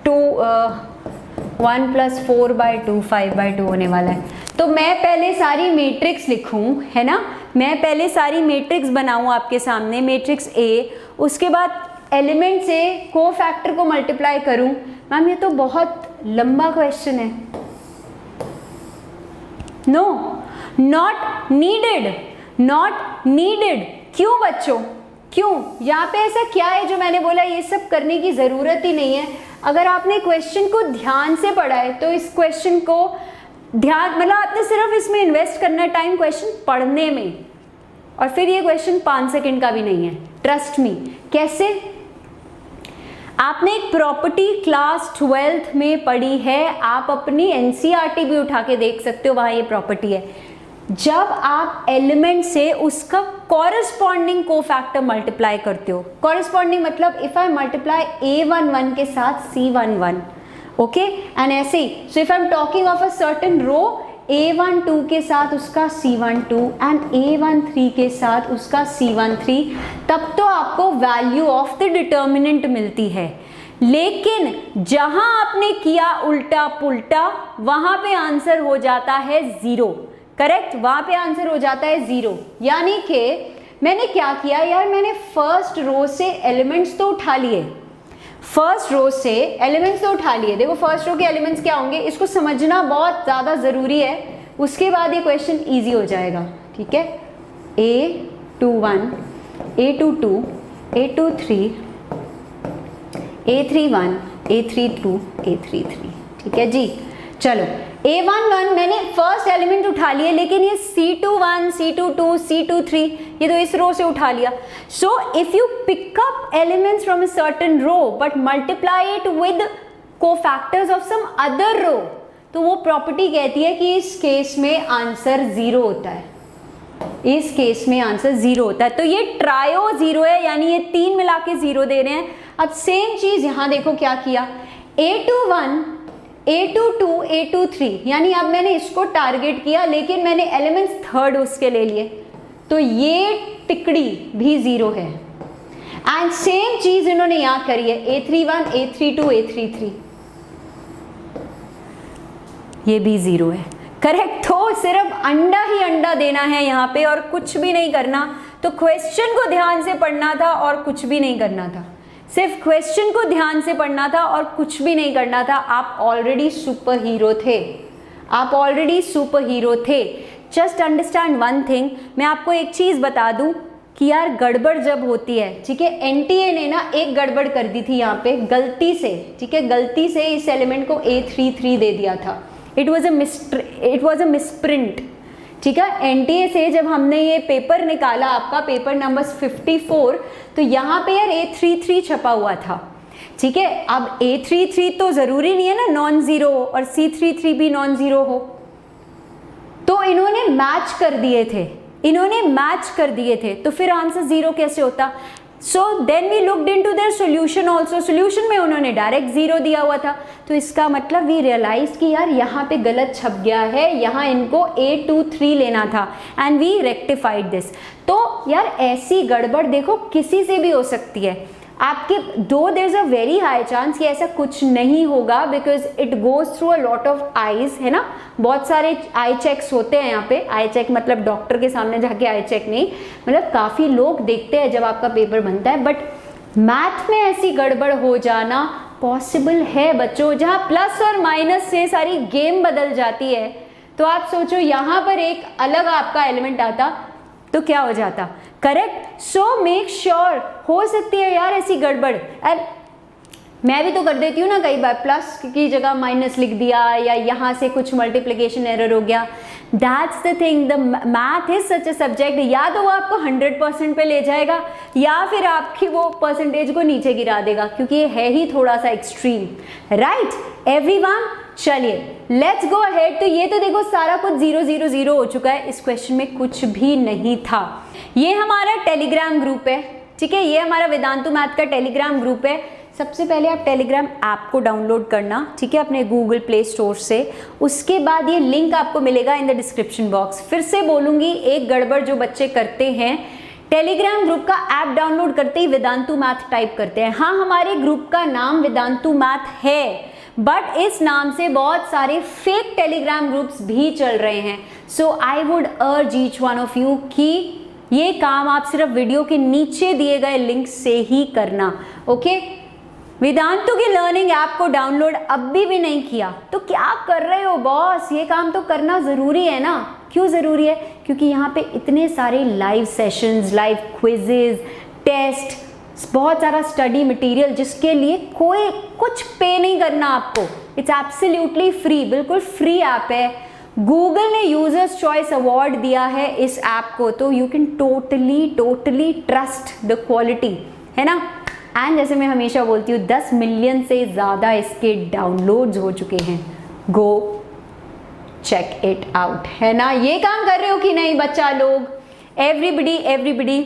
4/2 5/2 होने वाला है। तो मैं पहले सारी मैट्रिक्स लिखूं, है ना, मैं पहले सारी मैट्रिक्स बनाऊं आपके सामने, मैट्रिक्स ए, उसके बाद एलिमेंट से कोफैक्टर को मल्टीप्लाई करूं। मैम ये तो बहुत लंबा क्वेश्चन है। No, not needed, not needed. क्यों बच्चों, क्यों? यहाँ पे ऐसा क्या है जो मैंने बोला ये सब करने की ज़रूरत ही नहीं है। अगर आपने क्वेश्चन को ध्यान से पढ़ा है तो इस क्वेश्चन को ध्यान, मतलब आपने सिर्फ इसमें इन्वेस्ट करना टाइम क्वेश्चन पढ़ने में, और फिर ये क्वेश्चन 5 सेकंड का भी नहीं है, ट्रस्ट मी। कैसे? आपने एक प्रॉपर्टी क्लास 12th में पढ़ी है, आप अपनी एनसीईआरटी भी उठा के देख सकते हो, वहाँ ये प्रॉपर्टी है। जब आप एलिमेंट से उसका कॉरेस्पॉन्डिंग कोफैक्टर मल्टीप्लाई करते हो, कॉरेस्पॉन्डिंग मतलब इफ आई मल्टीप्लाई a11 के साथ c11, ओके, एंड ऐसे ही, so if I am talking of a certain row, a12 के साथ उसका c12 एंड a13 के साथ उसका c13, तब तो आपको वैल्यू ऑफ द डिटर्मिनेंट मिलती है। लेकिन जहां आपने किया उल्टा पुल्टा, वहां पे आंसर हो जाता है 0। करेक्ट, वहां पे आंसर हो जाता है 0। यानी कि मैंने क्या किया यार, मैंने फर्स्ट रो से एलिमेंट्स तो उठा लिए, फर्स्ट रो से एलिमेंट्स तो उठा लिए। देखो फर्स्ट रो के एलिमेंट्स क्या होंगे, इसको समझना बहुत ज़्यादा ज़रूरी है, उसके बाद ये क्वेश्चन इजी हो जाएगा, ठीक है। a21, a22, a23, a31, a32, a33, ठीक है जी। चलो a11 मैंने फर्स्ट एलिमेंट उठा लिए, लेकिन ये c21, c22, c23 ये तो इस रो से उठा लिया। So if you pick up elements from a certain row but multiply it with cofactors of some other row, तो वो प्रॉपर्टी कहती है कि इस केस में आंसर 0 होता है, इस केस में आंसर 0 होता है। तो ये ट्रायो 0 है, यानी ये 3 मिला के 0 दे रहे हैं। अब सेम चीज यहां देखो क्या किया, a21, a22, a23, यानी अब मैंने इसको टारगेट किया, लेकिन मैंने एलिमेंट्स थर्ड उसके ले लिए, तो ये टिकड़ी भी 0 है। एंड सेम चीज इन्होंने यहां करी है, a31, a32, a33, ये भी 0 है। करेक्ट, तो सिर्फ अंडा ही अंडा देना है यहाँ पे और कुछ भी नहीं करना। तो क्वेश्चन को ध्यान से पढ़ना था और कुछ भी नहीं करना था, सिर्फ क्वेश्चन को ध्यान से पढ़ना था और कुछ भी नहीं करना था। आप ऑलरेडी सुपर हीरो थे, आप ऑलरेडी सुपर हीरो थे। जस्ट अंडरस्टैंड वन थिंग, मैं आपको एक चीज़ बता दूं कि यार गड़बड़ जब होती है, ठीक है, एनटीए ने ना एक गड़बड़ कर दी थी यहाँ पे गलती से, ठीक है, गलती से इस एलिमेंट को a33 दे दिया था। इट वॉज अ मिसप्रिंट, ठीक है। एनटीए से जब हमने ये पेपर निकाला, आपका पेपर नंबर 54, तो यहाँ पे यार a33 छपा हुआ था, ठीक है। अब a33 तो ज़रूरी नहीं है ना नॉन ज़ीरो हो और c33 भी नॉन ज़ीरो हो, तो इन्होंने मैच कर दिए थे, इन्होंने मैच कर दिए थे, तो फिर आंसर 0 कैसे होता। So then we looked into their solution also, solution में उन्होंने डायरेक्ट 0 दिया हुआ था। तो इसका मतलब वी रियलाइज कि यार यहाँ पे गलत छप गया है, यहाँ इनको a23 लेना था, एंड वी रेक्टिफाइड दिस। तो यार ऐसी गड़बड़ देखो किसी से भी हो सकती है आपके, though there is a very high chance कि ऐसा कुछ नहीं होगा, because it goes through a lot of eyes, है ना, बहुत सारे आई चेक्स होते हैं यहाँ पे। आई चेक मतलब डॉक्टर के सामने जाके आई चेक नहीं, मतलब काफ़ी लोग देखते हैं जब आपका पेपर बनता है। बट मैथ में ऐसी गड़बड़ हो जाना पॉसिबल है बच्चों, जहाँ प्लस और माइनस से सारी गेम बदल जाती है। तो आप सोचो यहाँ पर एक अलग आपका एलिमेंट आता, तो क्या हो जाता, करेक्ट। सो मेक श्योर, हो सकती है यार ऐसी गड़बड़, मैं भी तो कर देती हूँ ना कई बार, प्लस की जगह माइनस लिख दिया या यहाँ से कुछ मल्टीप्लिकेशन एरर हो गया। That's the thing, the math is such a subject, या तो वो आपको 100% पे ले जाएगा या फिर आपकी वो परसेंटेज को नीचे गिरा देगा, क्योंकि ये है ही थोड़ा सा एक्सट्रीम, राइट एवरीवन। चलिए लेट्स गो अहेड। तो ये तो देखो सारा कुछ 0 0 0 हो चुका है, इस क्वेश्चन में कुछ भी नहीं था। ये हमारा टेलीग्राम ग्रुप है, ठीक है, ये हमारा वेदांतु मैथ का टेलीग्राम ग्रुप है। सबसे पहले आप टेलीग्राम ऐप को डाउनलोड करना, ठीक है, अपने गूगल प्ले स्टोर से। उसके बाद ये लिंक आपको मिलेगा इन द डिस्क्रिप्शन बॉक्स। फिर से बोलूँगी, एक गड़बड़ जो बच्चे करते हैं, टेलीग्राम ग्रुप का ऐप डाउनलोड करते ही वेदांतु मैथ टाइप करते हैं। हाँ, हमारे ग्रुप का नाम वेदांतु मैथ है, बट इस नाम से बहुत सारे फेक टेलीग्राम ग्रुप्स भी चल रहे हैं। So I would urge each one of you कि ये काम आप सिर्फ वीडियो के नीचे दिए गए लिंक से ही करना, ओके। वेदांतु की लर्निंग ऐप को डाउनलोड अभी भी नहीं किया तो क्या कर रहे हो बॉस, ये काम तो करना ज़रूरी है ना। क्यों ज़रूरी है? क्योंकि यहाँ पे इतने सारे live sessions, live quizzes, test, बहुत सारा स्टडी मटेरियल जिसके लिए कोई कुछ पे नहीं करना आपको। इट्स एब्सोल्युटली फ्री, बिल्कुल फ्री ऐप है। गूगल ने यूजर्स चॉइस अवार्ड दिया है इस ऐप को, तो you can totally trust the quality, है ना। एंड जैसे मैं हमेशा बोलती हूँ 10 मिलियन से ज़्यादा इसके डाउनलोड्स हो चुके हैं। गो चेक इट आउट, है ना। ये काम कर रहे हो कि नहीं बच्चा लोग? एवरीबडी